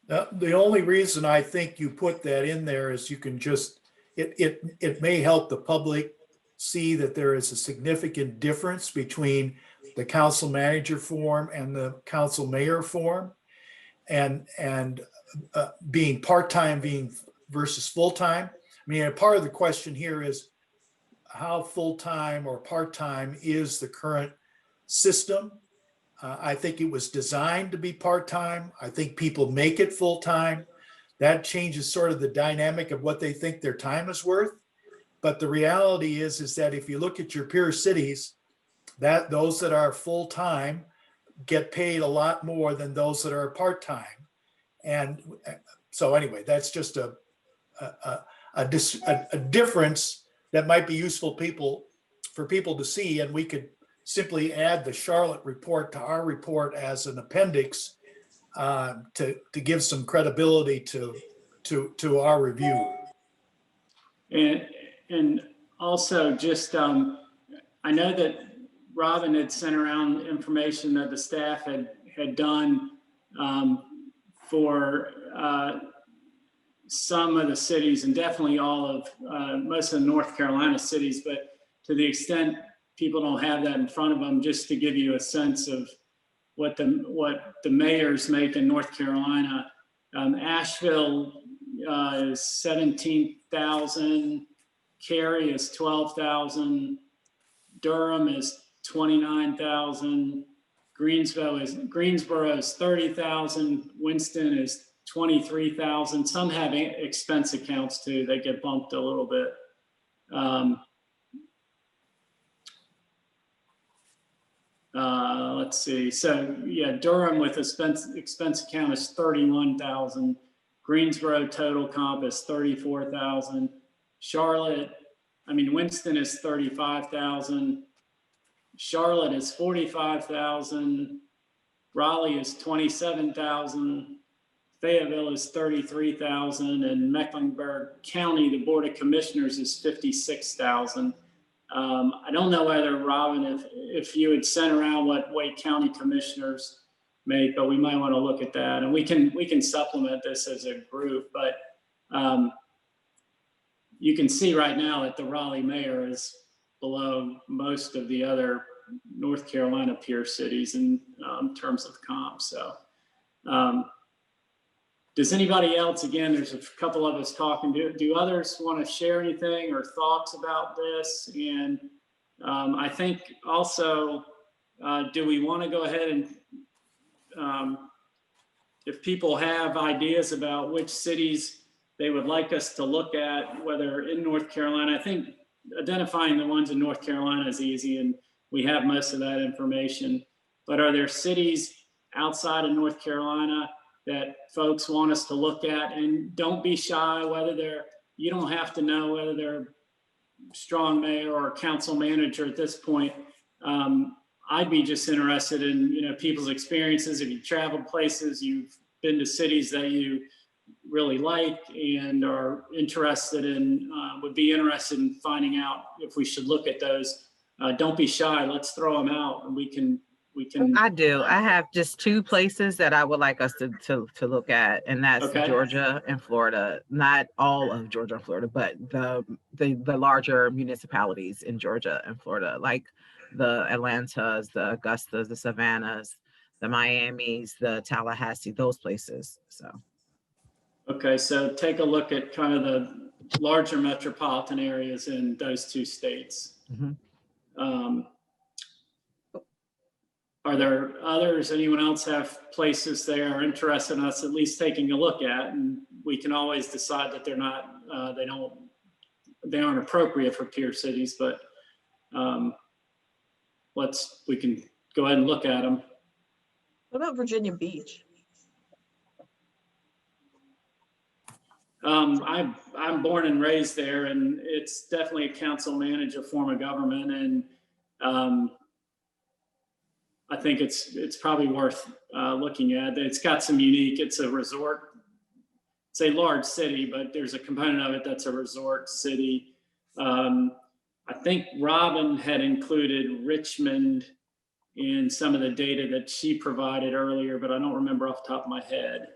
The only reason I think you put that in there is you can just, it may help the public see that there is a significant difference between the council manager form and the council mayor form, and being part-time versus full-time. I mean, part of the question here is how full-time or part-time is the current system. I think it was designed to be part-time. I think people make it full-time. That changes sort of the dynamic of what they think their time is worth. But the reality is that if you look at your peer cities, that those that are full-time get paid a lot more than those that are part-time. And so anyway, that's just a difference that might be useful for people to see. And we could simply add the Charlotte report to our report as an appendix to give some credibility to our review. And also just, I know that Robin had sent around information that the staff had done for some of the cities, and definitely all of most of the North Carolina cities, but to the extent people don't have that in front of them, just to give you a sense of what the mayors make in North Carolina. Asheville is 17,000, Cary is 12,000, Durham is 29,000, Greensboro is 30,000, Winston is 23,000. Some have expense accounts too. They get bumped a little bit. Let's see. So yeah, Durham with expense account is 31,000. Greensboro total comp is 34,000. Charlotte I mean, Winston is 35,000. Charlotte is 45,000. Raleigh is 27,000. Fayetteville is 33,000, and Mecklenburg County, the Board of Commissioners is 56,000. I don't know whether, Robin, if you had sent around what Wake County commissioners make, but we might want to look at that, and we can supplement this as a group. But you can see right now that the Raleigh mayor is below most of the other North Carolina peer cities in terms of comp. So does anybody else, again, there's a couple of us talking, do others want to share anything or thoughts about this? And I think also, do we want to go ahead and if people have ideas about which cities they would like us to look at, whether in North Carolina, I think identifying the ones in North Carolina is easy and we have most of that information. But are there cities outside of North Carolina that folks want us to look at? And don't be shy whether you don't have to know whether they're strong mayor or council manager at this point. I'd be just interested in, people's experiences. If you traveled places, you've been to cities that you really like and are interested in, would be interested in finding out if we should look at those. Don't be shy. Let's throw them out, and we can. I do. I have just two places that I would like us to look at, and that's Okay. Georgia and Florida. Not all of Georgia and Florida, but the larger municipalities in Georgia and Florida, like the Atlantas, the Augustas, the Savannahs, the Miamis, the Tallahassee, those places. So. Okay, so take a look at kind of the larger metropolitan areas in those two states. Mm-hmm. Are there others? Anyone else have places they are interested in us at least taking a look at? And we can always decide that they're not, they aren't appropriate for peer cities, but we can go ahead and look at them. What about Virginia Beach? I'm born and raised there, and it's definitely a council manager form of government, and I think it's probably worth looking at. It's got some unique. It's a resort. It's a large city, but there's a component of it that's a resort city. I think Robin had included Richmond in some of the data that she provided earlier, but I don't remember off the top of my head.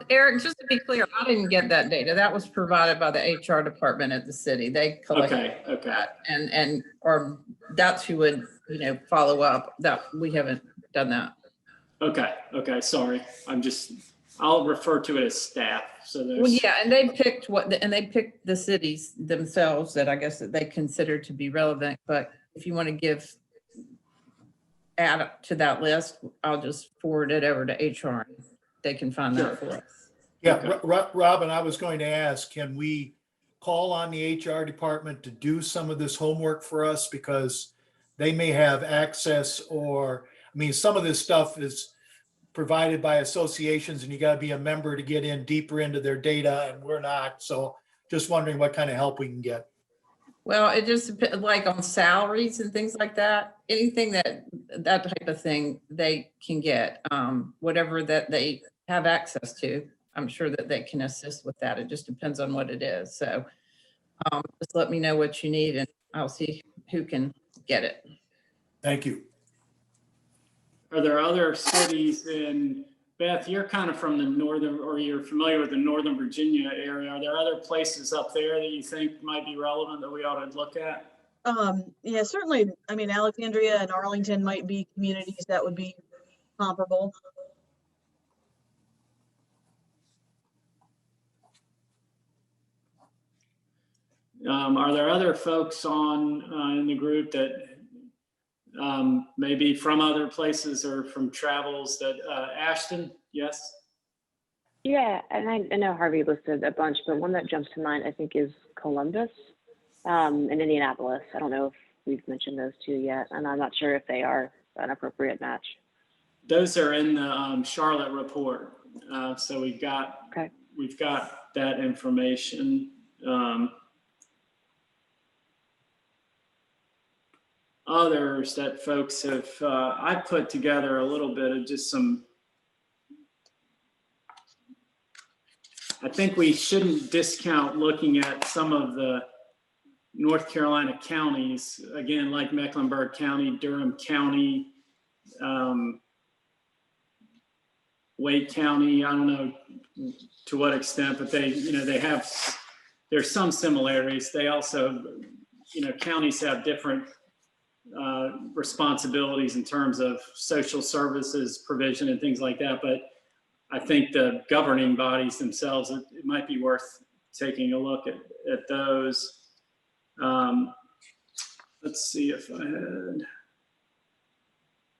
Eric, just to be clear, I didn't get that data. That was provided by the HR department at the city. They collected that, and or that's who would follow up. That we haven't done that. Okay. Sorry, I'll refer to it as staff. So there's. Well, and they picked they picked the cities themselves that I guess that they consider to be relevant. But if you want to add to that list, I'll just forward it over to HR. They can find that for us. Yeah, okay. Robin, I was going to ask, can we call on the HR department to do some of this homework for us? Because they may have access, or, some of this stuff is provided by associations and you got to be a member to get in deeper into their data, and we're not. So just wondering what kind of help we can get. Well, it just depends, like on salaries and things like that, anything that type of thing they can get, whatever that they have access to. I'm sure that they can assist with that. It just depends on what it is. So just let me know what you need and I'll see who can get it. Thank you. Are there other cities in, Beth, you're kind of from the northern, or you're familiar with the Northern Virginia area. Are there other places up there that you think might be relevant that we ought to look at? Yeah, certainly. Alexandria and Arlington might be communities that would be comparable. Are there other folks in the group that maybe from other places or from travels that, Ashton, yes? Yeah, and I know Harvey listed a bunch, but one that jumps to mind, I think, is Columbus and Indianapolis. I don't know if we've mentioned those two yet, and I'm not sure if they are an appropriate match. Those are in the Charlotte report. So we've got that information. others that folks have, I put together a little bit of just some, I think we shouldn't discount looking at some of the North Carolina counties, again, like Mecklenburg County, Durham County, Wake County. I don't know to what extent, but they, they have, there's some similarities. They also, counties have different responsibilities in terms of social services provision and things like that. But I think the governing bodies themselves, it might be worth taking a look at those. Let's see if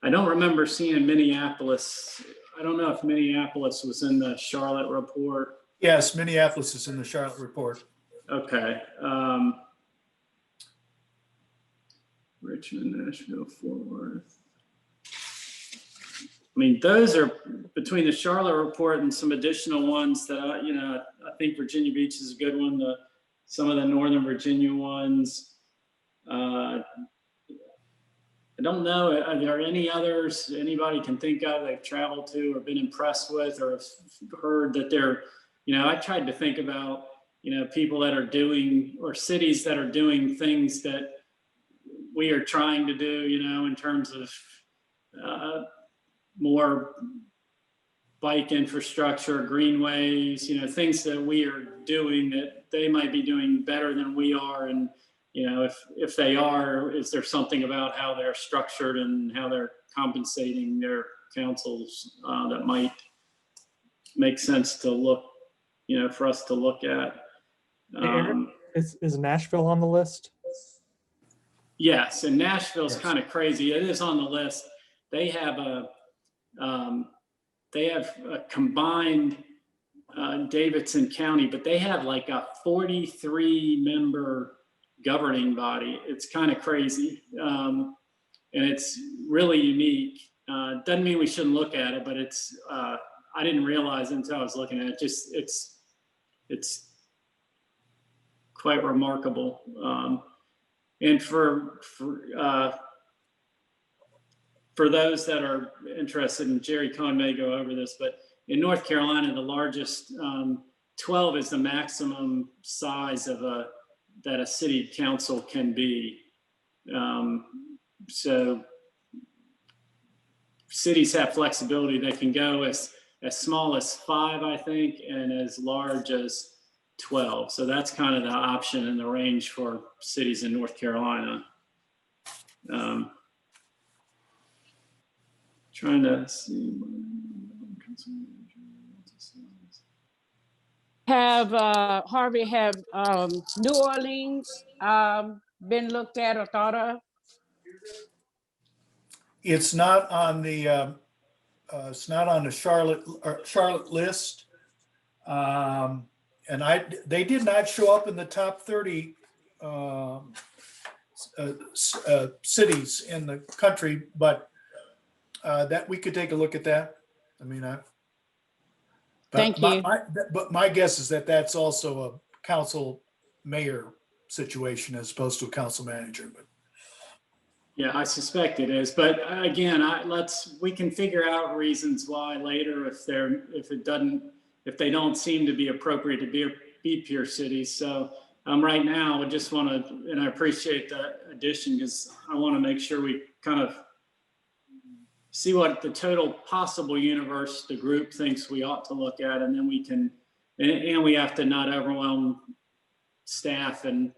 I don't remember seeing Minneapolis. I don't know if Minneapolis was in the Charlotte report. Yes, Minneapolis is in the Charlotte report. Okay. Richmond, Nashville, Fort Worth. I mean, those are between the Charlotte report and some additional ones that, I think Virginia Beach is a good one. Some of the Northern Virginia ones. I don't know, are there any others anybody can think of they've traveled to or been impressed with or heard that they're, I tried to think about, people that are doing or cities that are doing things that we are trying to do, in terms of more bike infrastructure, greenways, things that we are doing that they might be doing better than we are. And, if they are, is there something about how they're structured and how they're compensating their councils that might make sense to look, for us to look at? Is Nashville on the list? Yes, and Nashville's kind of crazy. It is on the list. They have a combined Davidson County, but they have like a 43 member governing body. It's kind of crazy. And it's really unique. Doesn't mean we shouldn't look at it, but it's, I didn't realize until I was looking at it, it's quite remarkable. And for those that are interested, and Jerry Cohn may go over this, but in North Carolina, the largest 12 is the maximum size of that a city council can be. So cities have flexibility. They can go as small as 5, I think, and as large as 12. So that's kind of the option and the range for cities in North Carolina. Trying to see. Have, Harvey, have New Orleans been looked at or thought of? It's not on the Charlotte list. And they did not show up in the top 30 cities in the country, but that we could take a look at that. I mean, Thank you. But my guess is that that's also a council mayor situation as opposed to a council manager. But yeah, I suspect it is. But again, we can figure out reasons why later if they don't seem to be appropriate to be peer cities. So right now, I just want to, and I appreciate that addition because I want to make sure we kind of see what the total possible universe the group thinks we ought to look at, and then we can, and we have to not overwhelm staff, and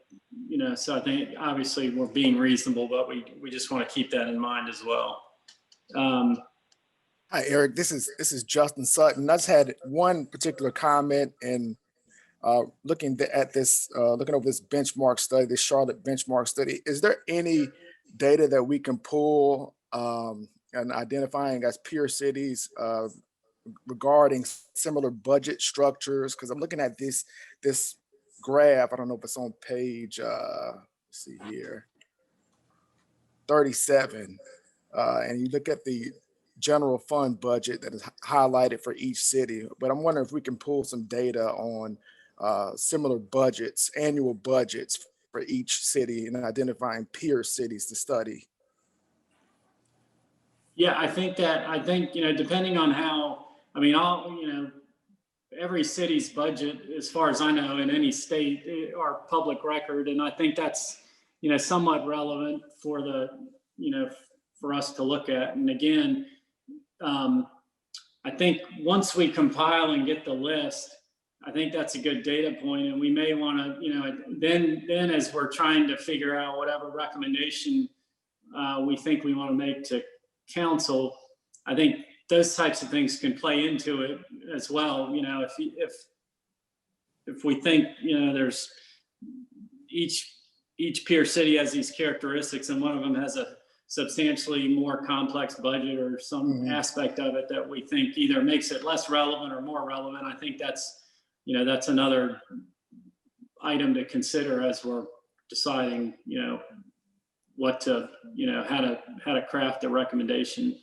so I think obviously we're being reasonable, but we just want to keep that in mind as well. Hi, Eric. This is Justin Sutton. I just had one particular comment, and looking over this benchmark study, this Charlotte benchmark study. Is there any data that we can pull and identifying as peer cities regarding similar budget structures? Because I'm looking at this graph. I don't know if it's on page, let's see here, 37, and you look at the general fund budget that is highlighted for each city. But I'm wondering if we can pull some data on similar budgets, annual budgets for each city, and identifying peer cities to study. Yeah, I think, depending on how, every city's budget, as far as I know, in any state are public record. And I think that's, somewhat relevant for for us to look at. And again, I think once we compile and get the list, I think that's a good data point, and we may want to, then as we're trying to figure out whatever recommendation we think we want to make to council, I think those types of things can play into it as well. If we think, there's each peer city has these characteristics, and one of them has a substantially more complex budget or some aspect of it that we think either makes it less relevant or more relevant, I think that's another item to consider as we're deciding, what to, how to craft a recommendation.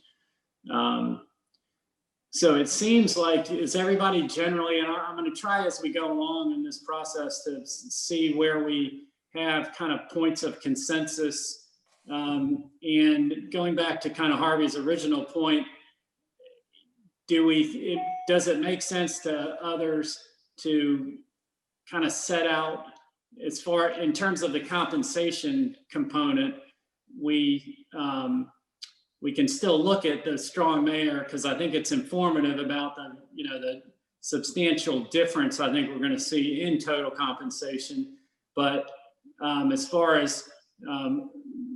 So it seems like, is everybody generally, and I'm going to try as we go along in this process to see where we have kind of points of consensus. And going back to kind of Harvey's original point, does it make sense to others to kind of set out, as far in terms of the compensation component, we can still look at the strong mayor, because I think it's informative about the substantial difference I think we're going to see in total compensation. But as far as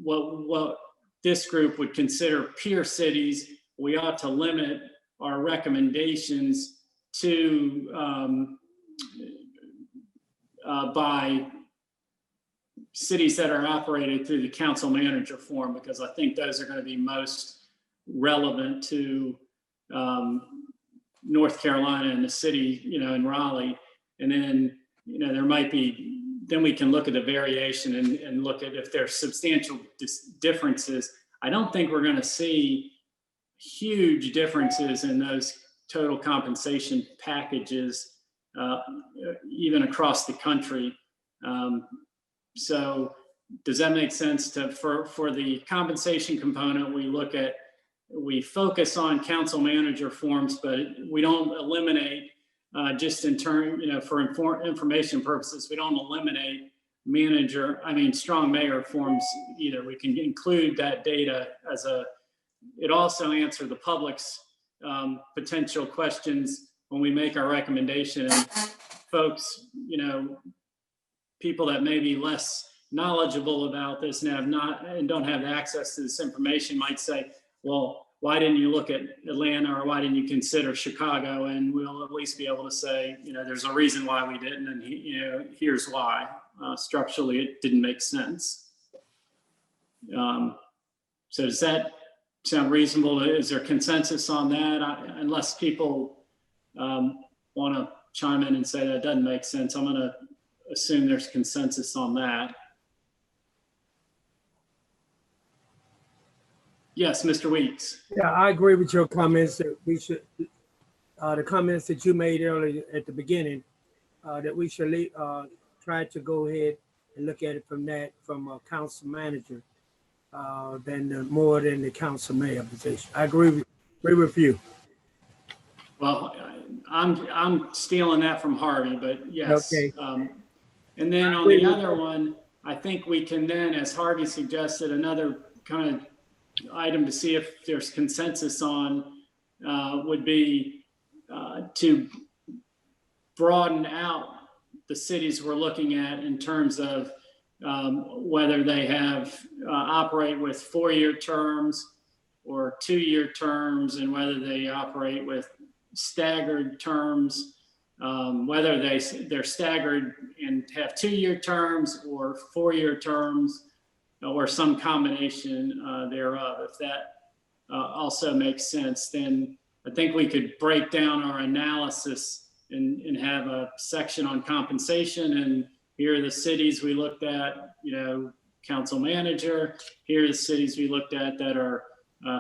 what this group would consider peer cities, we ought to limit our recommendations to by cities that are operated through the council manager form, because I think those are going to be most relevant to North Carolina and the city, in Raleigh. And then, there might be, then we can look at the variation and look at if there's substantial differences. I don't think we're going to see huge differences in those total compensation packages, even across the country. So does that make sense for the compensation component? We focus on council manager forms, but we don't eliminate, just in turn, for information purposes, we don't eliminate strong mayor forms either. We can include that data it also answers the public's potential questions when we make our recommendation. And folks, people that may be less knowledgeable about this and don't have access to this information might say, well, why didn't you look at Atlanta, or why didn't you consider Chicago? And we'll at least be able to say, there's a reason why we didn't, and here's why. Structurally, it didn't make sense. So does that sound reasonable? Is there consensus on that? Unless people want to chime in and say that doesn't make sense, I'm going to assume there's consensus on that. Yes, Mr. Weeks. Yeah, I agree with your comments that we should, the comments that you made earlier at the beginning, that we should try to go ahead and look at it from a council manager more than the council mayor position. I agree with you. Well, I'm stealing that from Harvey, but yes. Okay. And then on the other one, I think we can then, as Harvey suggested, another kind of item to see if there's consensus on would be to broaden out the cities we're looking at in terms of whether they have operate with 4-year terms or 2-year terms, and whether they operate with staggered terms, whether they're staggered and have 2-year terms or 4-year terms, or some combination thereof. If that also makes sense, then I think we could break down our analysis and have a section on compensation. And here are the cities we looked at, council manager. Here are the cities we looked at that are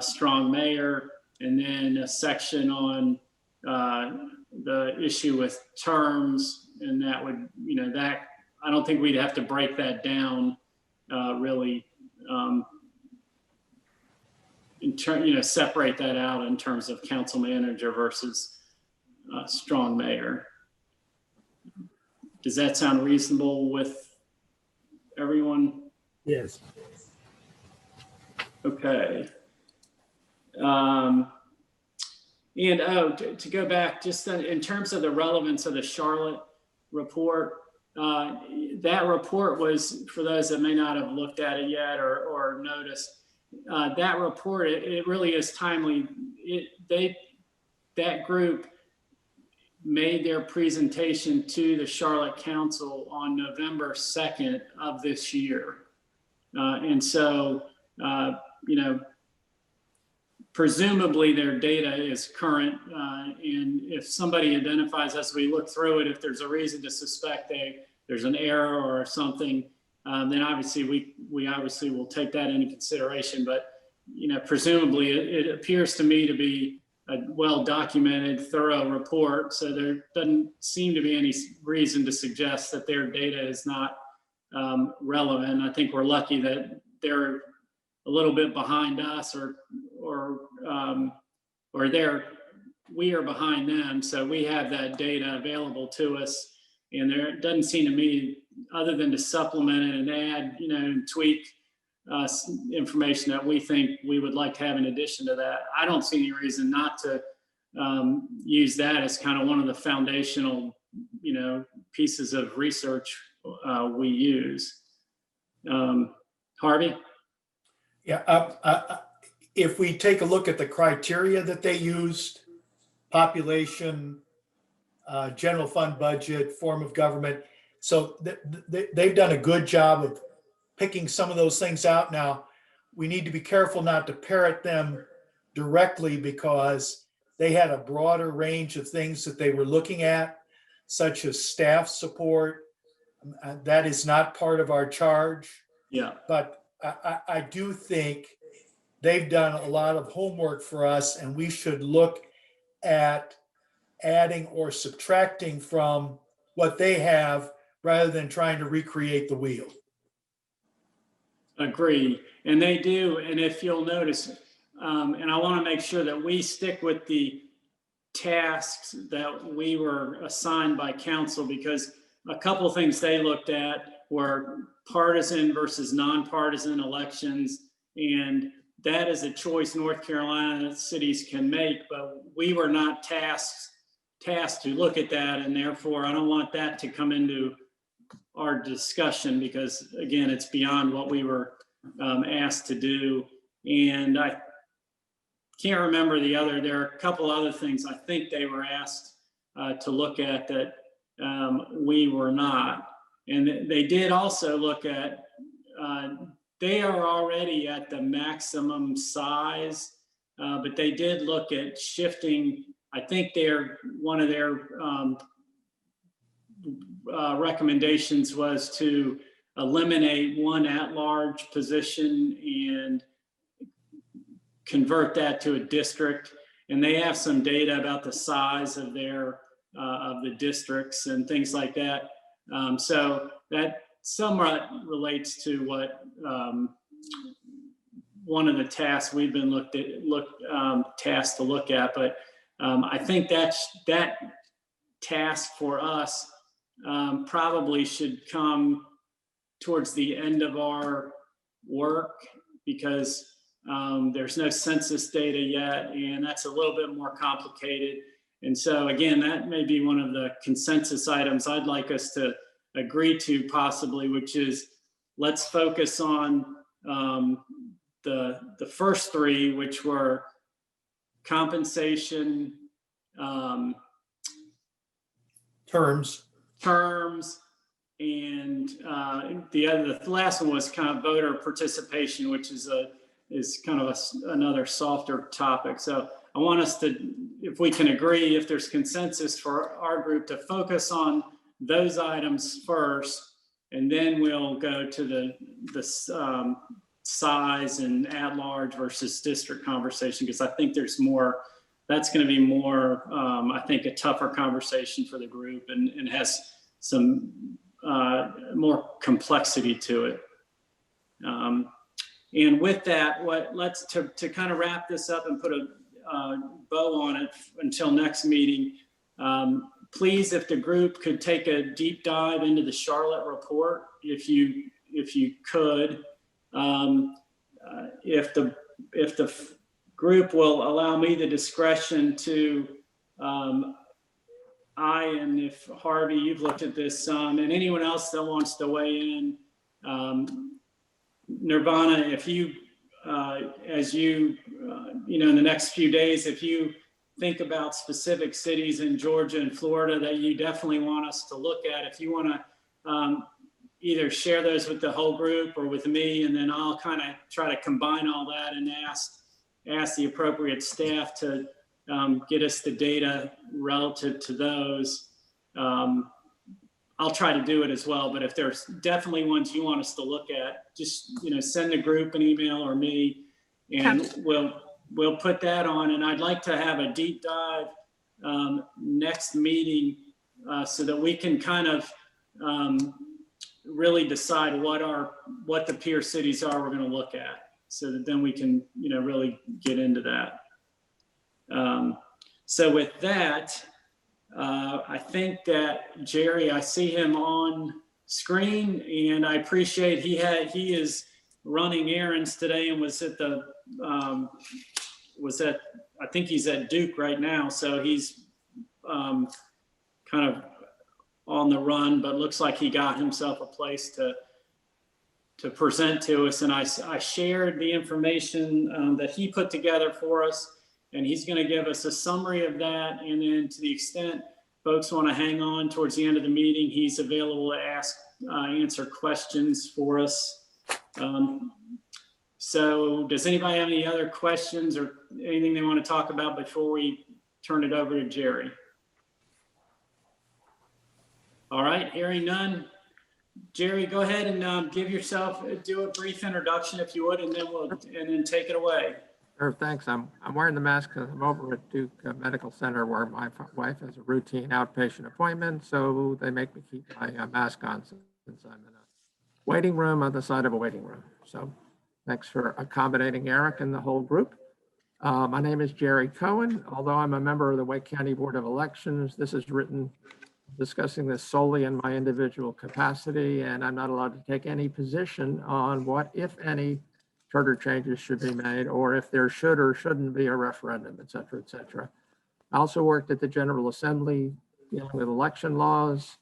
strong mayor. And then a section on the issue with terms. And that would, that I don't think we'd have to break that down really. separate that out in terms of council manager versus strong mayor. Does that sound reasonable with everyone? Yes. Okay. And to go back, just in terms of the relevance of the Charlotte report, that report was, for those that may not have looked at it yet or noticed, that report, it really is timely. That group made their presentation to the Charlotte Council on November 2nd of this year. And so, presumably their data is current. And if somebody identifies as we look through it, if there's a reason to suspect there's an error or something, then obviously we obviously will take that into consideration. But, presumably it appears to me to be a well-documented, thorough report. So there doesn't seem to be any reason to suggest that their data is not relevant. I think we're lucky that they're a little bit behind us, we are behind them. So we have that data available to us, and there doesn't seem to me, other than to supplement it and add, and tweak information that we think we would like to have in addition to that. I don't see any reason not to use that as kind of one of the foundational, pieces of research we use. Harvey? Yeah, if we take a look at the criteria that they used, population, general fund budget, form of government, so they've done a good job of picking some of those things out. Now, we need to be careful not to parrot them directly because they had a broader range of things that they were looking at, such as staff support. That is not part of our charge. Yeah. But I do think they've done a lot of homework for us, and we should look at adding or subtracting from what they have rather than trying to recreate the wheel. Agree. And they do. And if you'll notice, and I want to make sure that we stick with the tasks that we were assigned by council, because a couple of things they looked at were partisan versus nonpartisan elections. And that is a choice North Carolina cities can make, but we were not tasked to look at that. And therefore, I don't want that to come into our discussion because, again, it's beyond what we were asked to do. And I can't remember there are a couple other things I think they were asked to look at that we were not. And they did also look at, they are already at the maximum size, but they did look at shifting. I think one of their recommendations was to eliminate one at-large position and convert that to a district. And they have some data about the size of of the districts and things like that. So that somewhat relates to what one of the tasks we've been tasked to look at. But I think that task for us probably should come towards the end of our work because there's no census data yet, and that's a little bit more complicated. And so again, that may be one of the consensus items I'd like us to agree to possibly, which is let's focus on the first three, which were compensation, terms, and the last one was kind of voter participation, which is kind of another softer topic. So I want us to, if we can agree, if there's consensus for our group to focus on those items first, and then we'll go to the size and at-large versus district conversation, because I think there's more. That's going to be more, I think, a tougher conversation for the group and has some more complexity to it. And with that, let's kind of wrap this up and put a bow on it until next meeting. Please, if the group could take a deep dive into the Charlotte report, if you could, if the group will allow me the discretion to, and if Harvey, you've looked at this some, and anyone else that wants to weigh in, Nirvana, if you, as you, in the next few days, if you think about specific cities in Georgia and Florida that you definitely want us to look at, if you want to either share those with the whole group or with me, and then I'll kind of try to combine all that and ask the appropriate staff to get us the data relative to those. I'll try to do it as well, but if there's definitely ones you want us to look at, just, send the group an email or me, and we'll put that on. And I'd like to have a deep dive next meeting so that we can kind of really decide what the peer cities are we're going to look at, so that then we can, really get into that. So with that, I think that Jerry, I see him on screen, and I appreciate he is running errands today and was at I think he's at Duke right now. So he's kind of on the run, but looks like he got himself a place to present to us. And I shared the information that he put together for us, and he's going to give us a summary of that. And then to the extent folks want to hang on towards the end of the meeting, he's available to answer questions for us. So does anybody have any other questions or anything they want to talk about before we turn it over to Jerry? All right, hearing none. Jerry, go ahead and do a brief introduction if you would, and then take it away. Sure, thanks. I'm wearing the mask because I'm over at Duke Medical Center where my wife has a routine outpatient appointment, so they make me keep my mask on since I'm in a waiting room on the side of a waiting room. So thanks for accommodating Eric and the whole group. My name is Jerry Cohen. Although I'm a member of the Wake County Board of Elections, this is written discussing this solely in my individual capacity, and I'm not allowed to take any position on what, if any, charter changes should be made, or if there should or shouldn't be a referendum, et cetera, et cetera. I also worked at the General Assembly dealing with election laws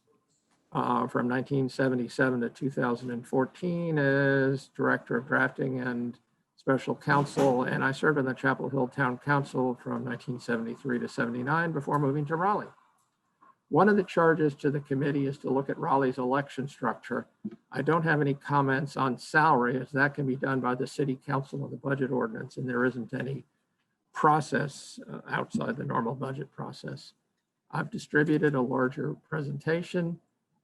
from 1977 to 2014 as Director of Drafting and Special Counsel, and I served on the Chapel Hill Town Council from 1973 to 79 before moving to Raleigh. One of the charges to the committee is to look at Raleigh's election structure. I don't have any comments on salary, as that can be done by the city council and the budget ordinance, and there isn't any process outside the normal budget process. I've distributed a larger presentation.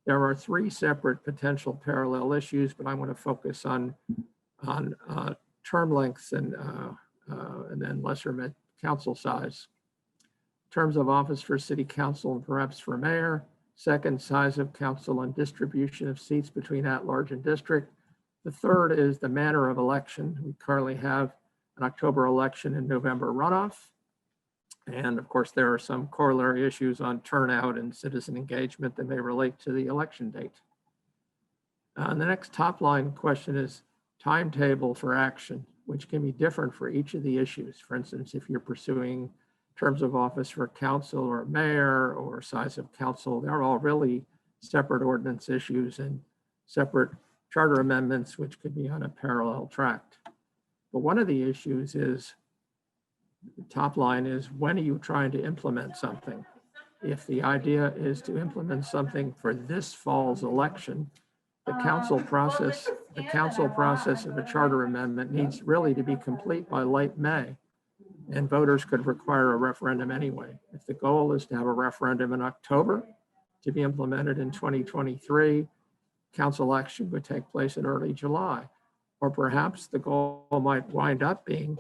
There are 3 separate potential parallel issues, but I want to focus on term lengths and then lesser council size. Terms of office for city council and perhaps for mayor. Second, size of council and distribution of seats between at-large and district. The third is the manner of election. We currently have an October election and November runoff. And of course, there are some corollary issues on turnout and citizen engagement that may relate to the election date. The next top line question is timetable for action, which can be different for each of the issues. For instance, if you're pursuing terms of office for council or mayor or size of council, they're all really separate ordinance issues and separate charter amendments, which could be on a parallel track. But one of the issues is, the top line is, when are you trying to implement something? If the idea is to implement something for this fall's election, the council process of a charter amendment needs really to be complete by late May. And voters could require a referendum anyway. If the goal is to have a referendum in October to be implemented in 2023, council action would take place in early July. Or perhaps the goal might wind up being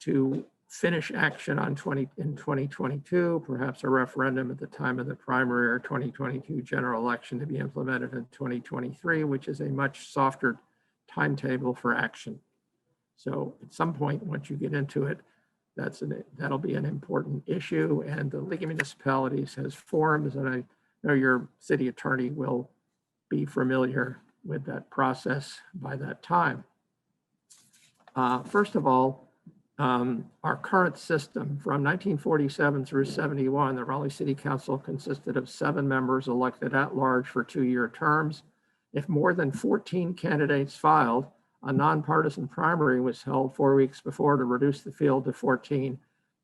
to finish action in 2022, perhaps a referendum at the time of the primary or 2022 general election to be implemented in 2023, which is a much softer timetable for action. So at some point, once you get into it, that'll be an important issue. And the League of Municipalities has forms, and I know your city attorney will be familiar with that process by that time. First of all, our current system from 1947 through 71, the Raleigh City Council consisted of 7 members elected at large for 2-year terms. If more than 14 candidates filed, a nonpartisan primary was held 4 weeks before to reduce the field to 14.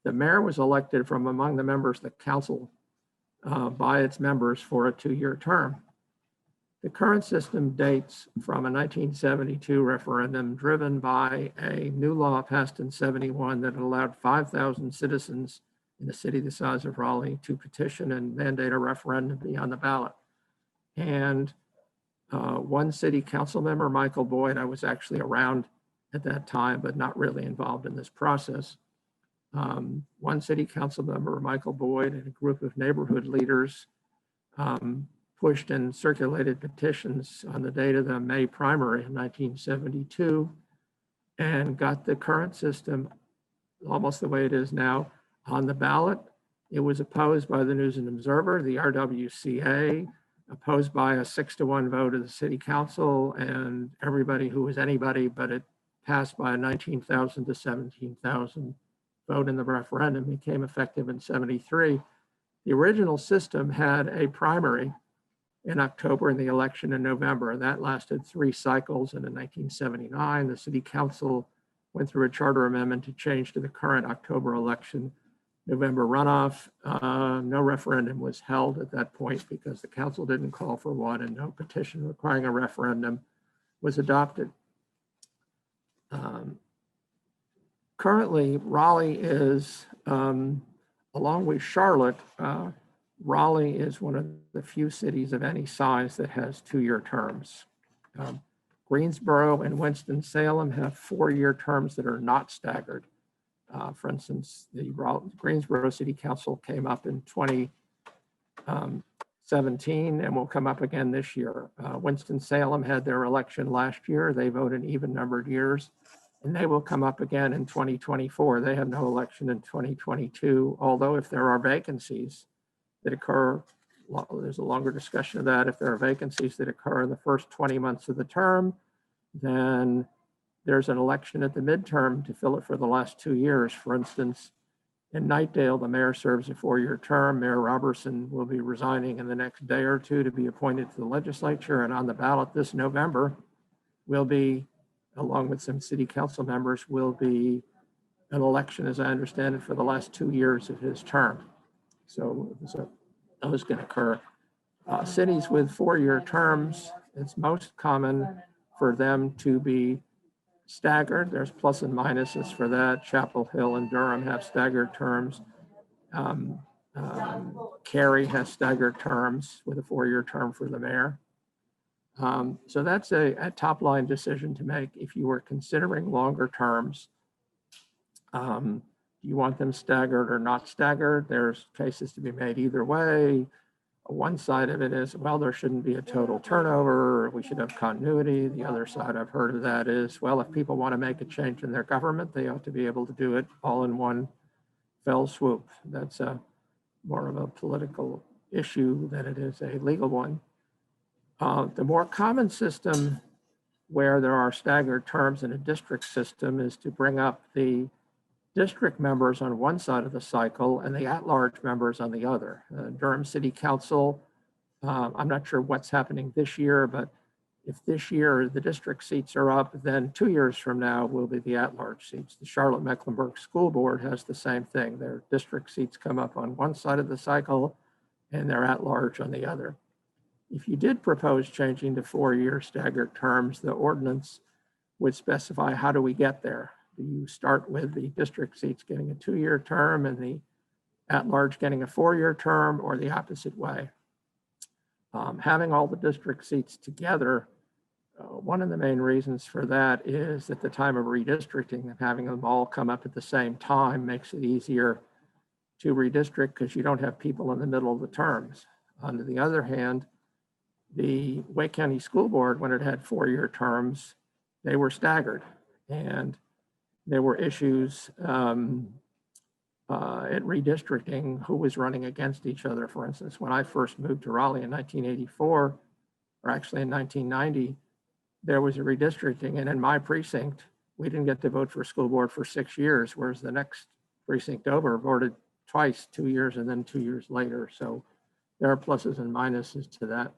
The mayor was elected from among the members of the council by its members for a 2-year term. The current system dates from a 1972 referendum driven by a new law passed in 71 that allowed 5,000 citizens in a city the size of Raleigh to petition and mandate a referendum be on the ballot. And one city council member, Michael Boyd, I was actually around at that time, but not really involved in this process. One city council member, Michael Boyd, and a group of neighborhood leaders pushed and circulated petitions on the date of the May primary in 1972 and got the current system, almost the way it is now, on the ballot. It was opposed by the News and Observer, the RWCA, opposed by a 6-to-1 vote of the city council, and everybody who was anybody, but it passed by a 19,000 to 17,000 vote in the referendum, became effective in 73. The original system had a primary in October and the election in November, and that lasted 3 cycles. And in 1979, the city council went through a charter amendment to change to the current October election, November runoff. No referendum was held at that point because the council didn't call for one, and no petition requiring a referendum was adopted. Currently, Raleigh is, along with Charlotte, Raleigh is one of the few cities of any size that has 2-year terms. Greensboro and Winston-Salem have 4-year terms that are not staggered. For instance, the Greensboro City Council came up in 2017 and will come up again this year. Winston-Salem had their election last year. They vote in even numbered years, and they will come up again in 2024. They have no election in 2022, although if there are vacancies that occur, there's a longer discussion of that. If there are vacancies that occur in the first 20 months of the term, then there's an election at the midterm to fill it for the last 2 years. For instance, in Nightdale, the mayor serves a 4-year term. Mayor Robertson will be resigning in the next day or two to be appointed to the legislature. And on the ballot this November will be, along with some city council members, will be an election, as I understand it, for the last 2 years of his term. So those can occur. Cities with 4-year terms, it's most common for them to be staggered. There's plus and minuses for that. Chapel Hill and Durham have staggered terms. Cary has staggered terms with a 4-year term for the mayor. So that's a top line decision to make. If you were considering longer terms, do you want them staggered or not staggered? There's cases to be made either way. One side of it is, well, there shouldn't be a total turnover. We should have continuity. The other side I've heard of that is, well, if people want to make a change in their government, they ought to be able to do it all in one fell swoop. That's more of a political issue than it is a legal one. The more common system where there are staggered terms in a district system is to bring up the district members on one side of the cycle and the at-large members on the other. Durham City Council, I'm not sure what's happening this year, but if this year the district seats are up, then 2 years from now will be the at-large seats. The Charlotte-Mecklenburg School Board has the same thing. Their district seats come up on one side of the cycle and they're at-large on the other. If you did propose changing to 4-year staggered terms, the ordinance would specify how do we get there. Do you start with the district seats getting a 2-year term and the at-large getting a 4-year term, or the opposite way? Having all the district seats together, one of the main reasons for that is at the time of redistricting, having them all come up at the same time makes it easier to redistrict because you don't have people in the middle of the terms. On the other hand, the Wake County School Board, when it had 4-year terms, they were staggered. And there were issues at redistricting, who was running against each other. For instance, when I first moved to Raleigh in 1984, or actually in 1990, there was a redistricting, and in my precinct, we didn't get to vote for school board for 6 years, whereas the next precinct over voted twice, 2 years and then 2 years later. So there are pluses and minuses to that.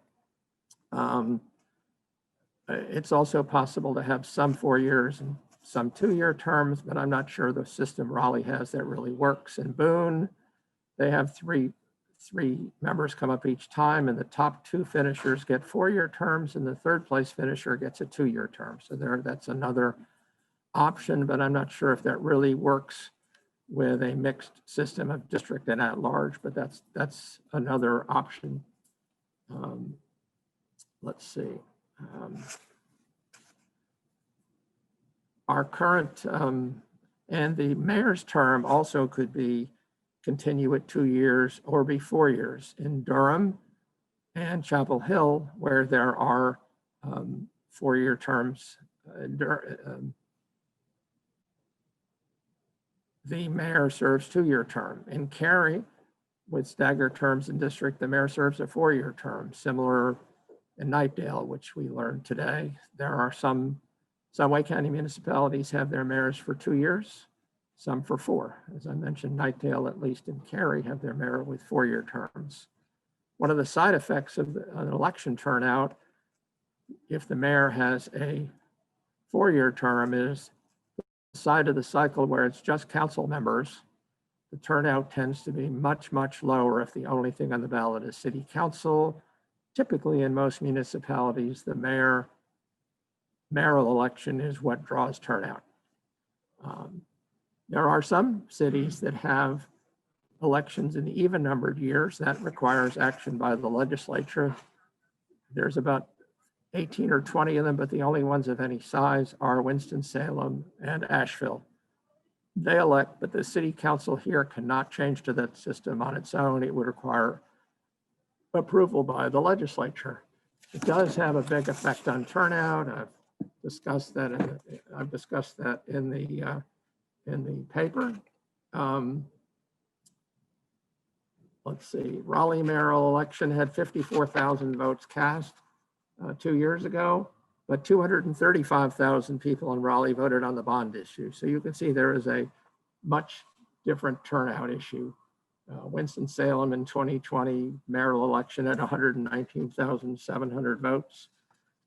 It's also possible to have some 4 years and some 2-year terms, but I'm not sure the system Raleigh has that really works. In Boone, they have three members come up each time, and the top 2 finishers get 4-year terms, and the third place finisher gets a 2-year term. So that's another option, but I'm not sure if that really works with a mixed system of district and at large, but that's another option. Let's see. Our current, and the mayor's term also could be continue at 2 years or be 4 years. In Durham and Chapel Hill, where there are 4-year terms, the mayor serves 2-year term. In Cary, with staggered terms in district, the mayor serves a 4-year term. Similar in Knightdale, which we learned today. There are some Wake County municipalities have their mayors for 2 years, some for 4. As I mentioned, Knightdale, at least in Cary, have their mayor with 4-year terms. One of the side effects of an election turnout, if the mayor has a 4-year term, is the side of the cycle where it's just council members. The turnout tends to be much, much lower if the only thing on the ballot is city council. Typically, in most municipalities, the mayoral election is what draws turnout. There are some cities that have elections in even numbered years. That requires action by the legislature. There's about 18 or 20 of them, but the only ones of any size are Winston-Salem and Asheville. They elect, but the city council here cannot change to that system on its own. It would require approval by the legislature. It does have a big effect on turnout. I've discussed that in the paper. Let's see, Raleigh mayoral election had 54,000 votes cast 2 years ago, but 235,000 people in Raleigh voted on the bond issue. So you can see there is a much different turnout issue. Winston-Salem in 2020 mayoral election had 119,700 votes,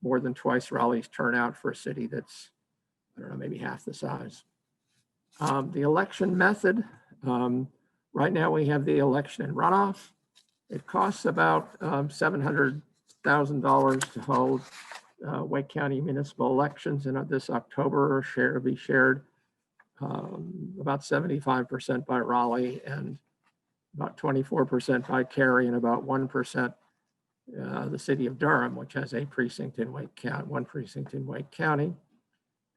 more than twice Raleigh's turnout for a city that's, I don't know, maybe half the size. The election method, right now we have the election in runoff. It costs about $700,000 to hold Wake County municipal elections in this October. Share to be shared about 75% by Raleigh and about 24% by Cary and about 1% the city of Durham, which has a precinct in Wake County, 1 precinct in Wake County.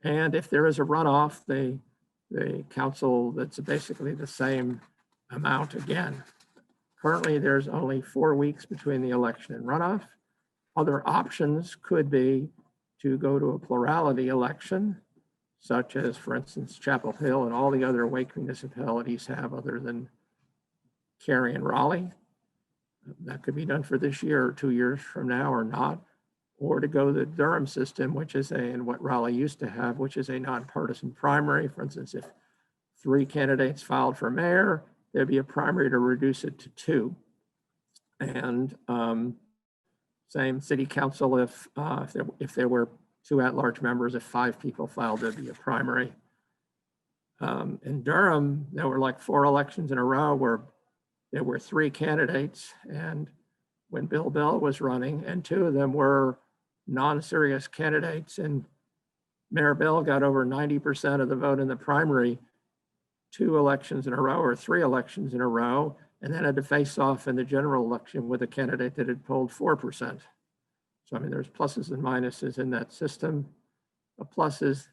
And if there is a runoff, the council, that's basically the same amount again. Currently, there's only 4 weeks between the election and runoff. Other options could be to go to a plurality election, such as, for instance, Chapel Hill and all the other Wake municipalities have, other than Cary and Raleigh. That could be done for this year or 2 years from now or not, or to go the Durham system, which is and what Raleigh used to have, which is a nonpartisan primary. For instance, if 3 candidates filed for mayor, there'd be a primary to reduce it to 2. And same city council, if there were 2 at-large members, if 5 people filed, there'd be a primary. In Durham, there were like 4 elections in a row where there were 3 candidates, and when Bill Bell was running, and 2 of them were non-serious candidates, and Mayor Bell got over 90% of the vote in the primary 2 elections in a row or 3 elections in a row, and then had to face off in the general election with a candidate that had polled 4%. So, I mean, there's pluses and minuses in that system. A plus is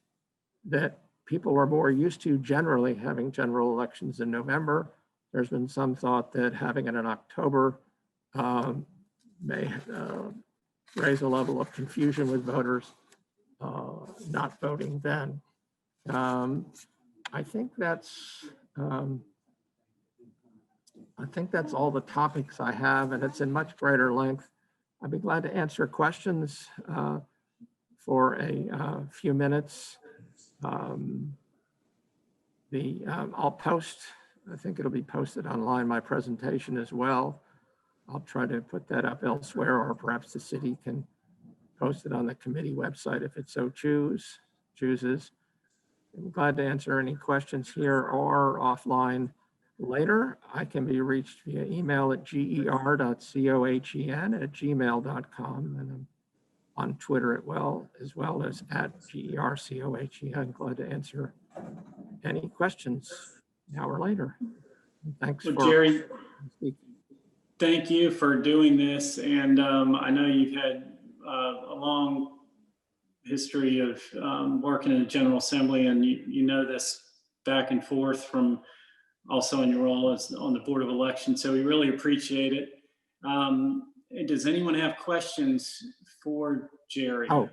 that people are more used to generally having general elections in November. There's been some thought that having it in October may raise a level of confusion with voters not voting then. I think that's all the topics I have, and it's in much greater length. I'd be glad to answer questions for a few minutes. I'll post, I think it'll be posted online, my presentation as well. I'll try to put that up elsewhere, or perhaps the city can post it on the committee website if it so chooses. I'm glad to answer any questions here or offline later. I can be reached via email at ger.cohen@gmail.com, and I'm on Twitter as well as at GERCOHEN. Glad to answer any questions now or later. Thanks Well, for Jerry, speaking. thank you for doing this. And I know you've had a long history of working in the General Assembly, and you know this back and forth from also in your role as on the Board of Elections. So we really appreciate it. Does anyone have questions for Jerry? Oh,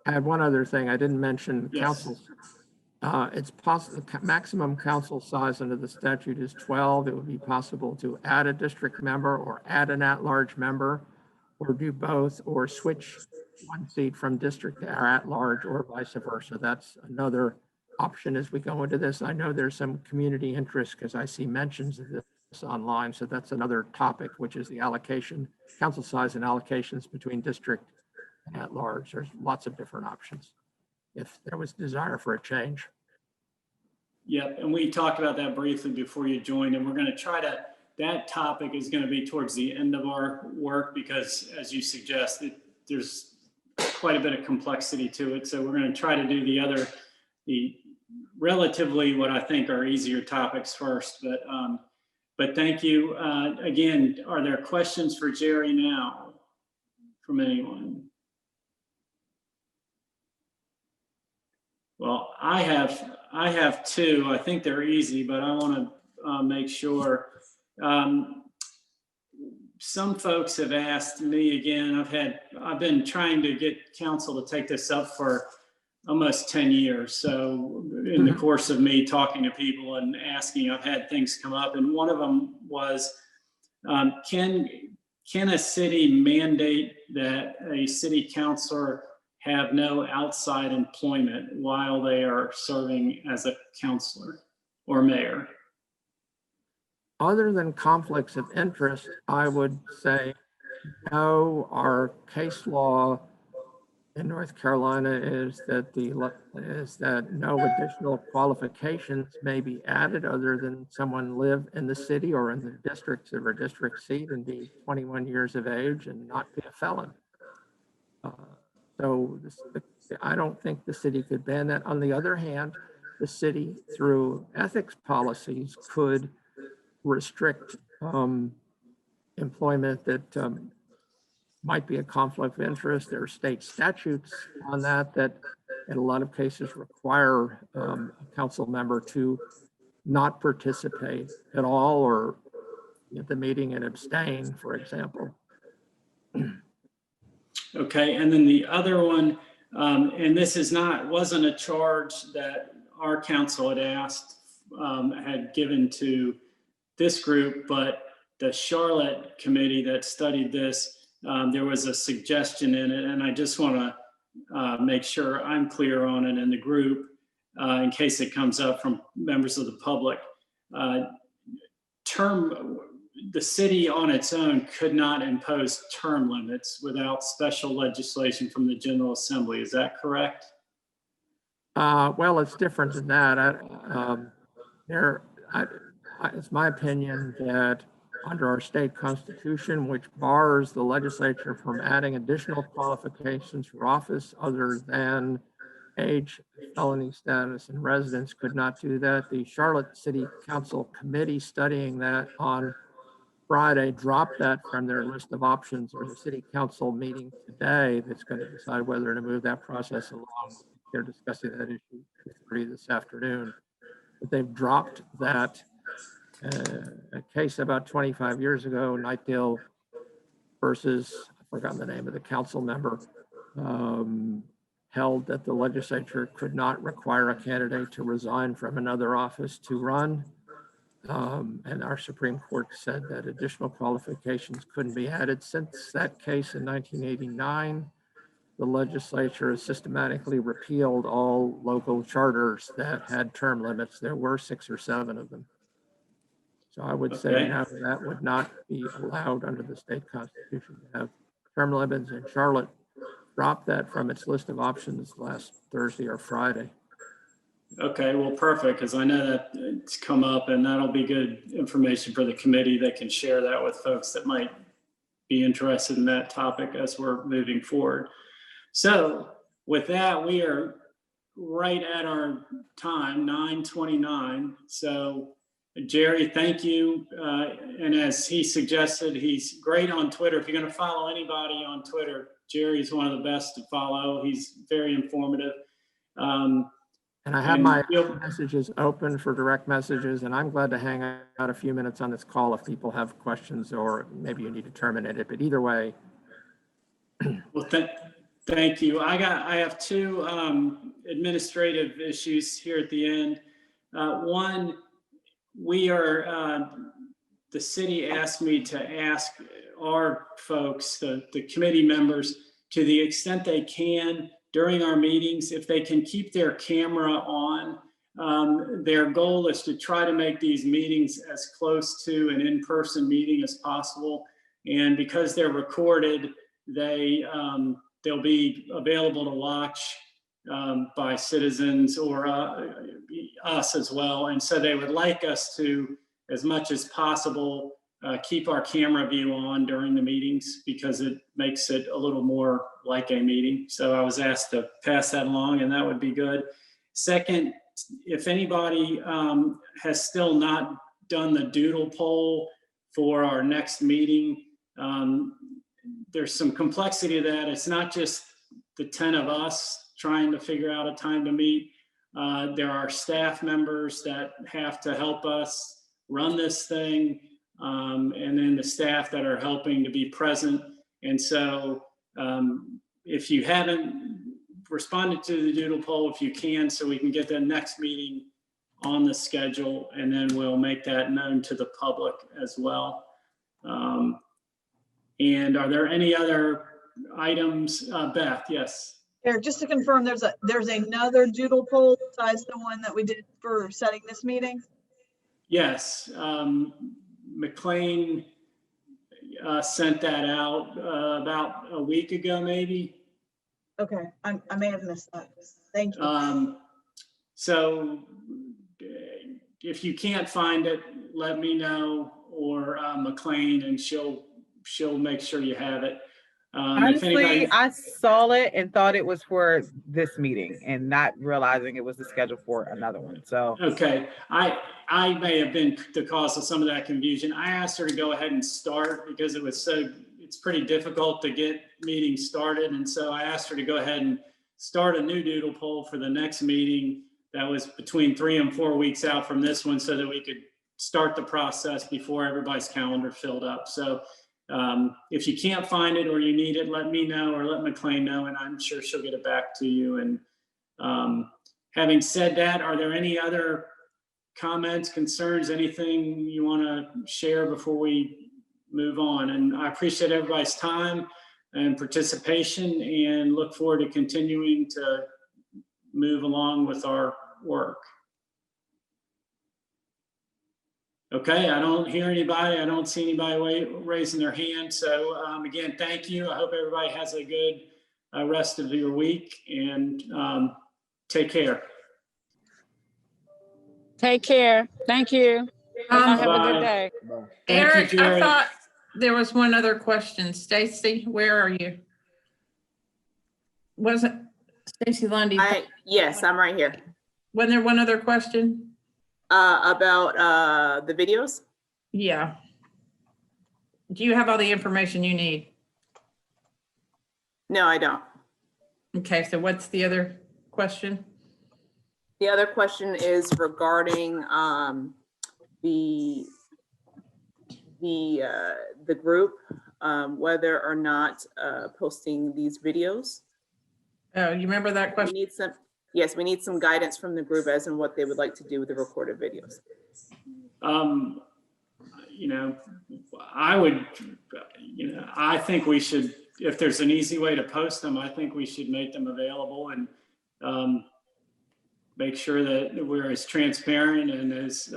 I have one other thing I didn't mention. Yes. Council. It's possible, the maximum council size under the statute is 12. It would be possible to add a district member or add an at-large member, or do both, or switch one seat from district to at-large, or vice versa. That's another option as we go into this. I know there's some community interest because I see mentions of this online. So that's another topic, which is the allocation, council size and allocations between district and at-large. There's lots of different options if there was desire for a change. Yep, and we talked about that briefly before you joined, and we're going to try to, that topic is going to be towards the end of our work because, as you suggested, there's quite a bit of complexity to it. So we're going to try to do the relatively what I think are easier topics first. But thank you. Again, are there questions for Jerry now from anyone? Well, I have two. I think they're easy, but I want to make sure. Some folks have asked me again. I've been trying to get council to take this up for almost 10 years. So in the course of me talking to people and asking, I've had things come up, and one of them was, can a city mandate that a city councilor have no outside employment while they are serving as a councilor or mayor? Other than conflicts of interest, I would say no. Our case law in North Carolina is that no additional qualifications may be added other than someone live in the city or in the district of a district seat and be 21 years of age and not be a felon. So I don't think the city could ban that. On the other hand, the city, through ethics policies, could restrict employment that might be a conflict of interest. There are state statutes on that in a lot of cases require a council member to not participate at all or at the meeting and abstain, for example. Okay, and then the other one, and this wasn't a charge that our council had given to this group, but the Charlotte committee that studied this, there was a suggestion in it, and I just want to make sure I'm clear on it in the group in case it comes up from members of the public. The city on its own could not impose term limits without special legislation from the General Assembly. Is that correct? Well, it's different than that. It's my opinion that under our state constitution, which bars the legislature from adding additional qualifications for office other than age, felony status, and residence, could not do that. The Charlotte City Council committee studying that on Friday dropped that from their list of options. There's a city council meeting today that's going to decide whether to move that process along. They're discussing that issue this afternoon. But they've dropped that. A case about 25 years ago, Nightdale versus, I forgot the name of the council member, held that the legislature could not require a candidate to resign from another office to run. And our Supreme Court said that additional qualifications couldn't be added. Since that case in 1989, the legislature has systematically repealed all local charters that had term limits. There were 6 or 7 of them. So I would say Okay. now that would not be allowed under the state constitution to have term limits, and Charlotte dropped that from its list of options last Thursday or Friday. Okay, well, perfect, because I know that it's come up, and that'll be good information for the committee. They can share that with folks that might be interested in that topic as we're moving forward. So with that, we are right at our time, 9:29. So Jerry, thank you. And as he suggested, he's great on Twitter. If you're going to follow anybody on Twitter, Jerry's one of the best to follow. He's very informative. And I have my messages open for direct messages, and I'm glad to hang out a few minutes on this call if people have questions, or maybe you need to terminate it, but either way. Well, thank you. I have 2 administrative issues here at the end. One, the city asked me to ask our folks, the committee members, to the extent they can during our meetings, if they can keep their camera on. Their goal is to try to make these meetings as close to an in-person meeting as possible. And because they're recorded, they'll be available to watch by citizens or us as well. And so they would like us to, as much as possible, keep our camera view on during the meetings, because it makes it a little more like a meeting. So I was asked to pass that along, and that would be good. Second, if anybody has still not done the doodle poll for our next meeting, there's some complexity to that. It's not just the 10 of us trying to figure out a time to meet. There are staff members that have to help us run this thing, and then the staff that are helping to be present. And so if you haven't responded to the doodle poll, if you can, so we can get the next meeting on the schedule, and then we'll make that known to the public as well. And are there any other items? Beth, yes. Eric, just to confirm, there's another doodle poll besides the one that we did for setting this meeting? Yes, McLean sent that out about a week ago, maybe. Okay, I may have missed that. Thank you. So if you can't find it, let me know, or McLean, and she'll make sure you have it. Honestly, I saw it and thought it was for this meeting and not realizing it was the schedule for another one. So okay, I may have been the cause of some of that confusion. I asked her to go ahead and start because it's pretty difficult to get meetings started, and so I asked her to go ahead and start a new doodle poll for the next meeting that was between 3 and 4 weeks out from this one, so that we could start the process before everybody's calendar filled up. So if you can't find it or you need it, let me know or let McLean know, and I'm sure she'll get it back to you. And having said that, are there any other comments, concerns, anything you want to share before we move on? And I appreciate everybody's time and participation, and look forward to continuing to move along with our work. Okay, I don't hear anybody. I don't see anybody raising their hand. So again, thank you. I hope everybody has a good rest of your week, and take care. Take care. Thank you. Have a Bye-bye. good day. Eric, you, Jerry. I thought there was one other question. Stacy, where are you? Was it Stacy Lundy? Yes, I'm right here. Wasn't there one other question? About the videos? Yeah. Do you have all the information you need? No, I don't. Okay, so what's the other question? The other question is regarding the group, whether or not posting these videos. You remember that We question? need some, yes, we need some guidance from the group as in what they would like to do with the recorded videos. You know, I would, you know, I think we should, if there's an easy way to post them, I think we should make them available and make sure that we're as transparent and as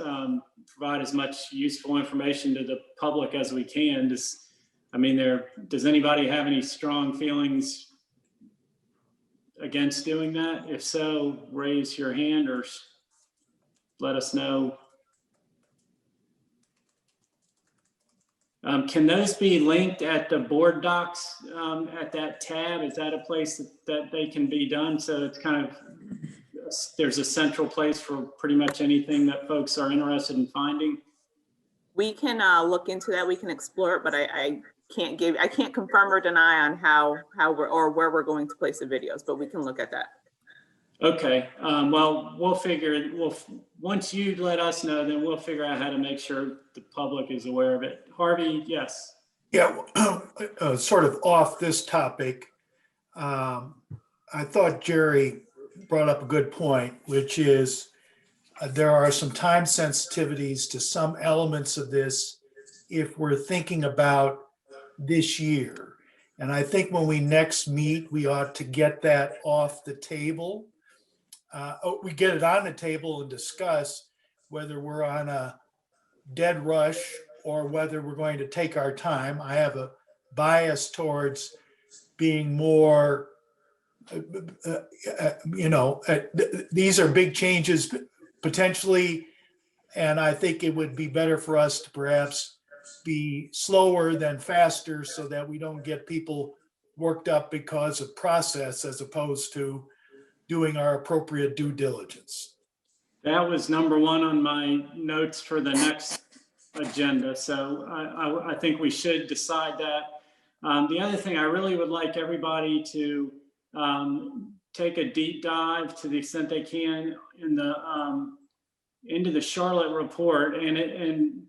provide as much useful information to the public as we can. Does anybody have any strong feelings against doing that? If so, raise your hand or let us know. Can those be linked at the board docs at that tab? Is that a place that they can be done? So it's kind of, there's a central place for pretty much anything that folks are interested in finding. We can look into that. We can explore it, but I can't confirm or deny on how we're, or where we're going to place the videos, but we can look at that. Okay, well, once you let us know, then we'll figure out how to make sure the public is aware of it. Harvey, yes. Yeah, sort of off this topic. I thought Jerry brought up a good point, which is there are some time sensitivities to some elements of this if we're thinking about this year. And I think when we next meet, we ought to get that off the table. We get it on the table and discuss whether we're on a dead rush or whether we're going to take our time. I have a bias towards being more, these are big changes potentially, and I think it would be better for us to perhaps be slower than faster so that we don't get people worked up because of process as opposed to doing our appropriate due diligence. That was number one on my notes for the next agenda. So I think we should decide that. The other thing I really would like everybody to take a deep dive to the extent they can in the into the Charlotte report. And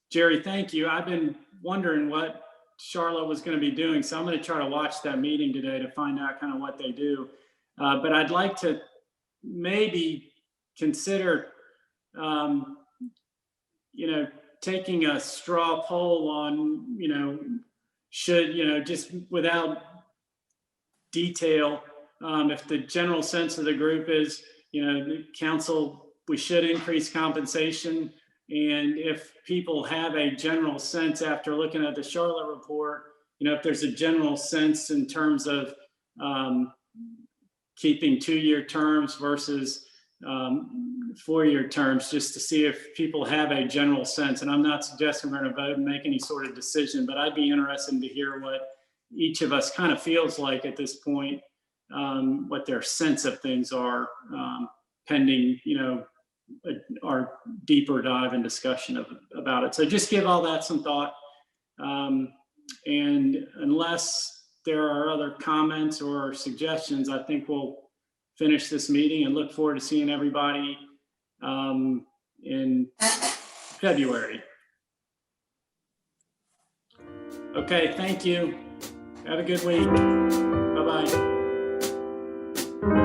Jerry, thank you. I've been wondering what Charlotte was going to be doing. So I'm going to try to watch that meeting today to find out kind of what they do. But I'd like to maybe consider, taking a straw poll on, should, just without detail, if the general sense of the group is, the council, we should increase compensation. And if people have a general sense after looking at the Charlotte report, if there's a general sense in terms of keeping 2-year terms versus 4-year terms, just to see if people have a general sense. And I'm not suggesting we're going to vote and make any sort of decision, but I'd be interested to hear what each of us kind of feels like at this point, what their sense of things are pending, our deeper dive and discussion about it. So just give all that some thought. And unless there are other comments or suggestions, I think we'll finish this meeting and look forward to seeing everybody in February. Okay, thank you. Have a good week. Bye-bye.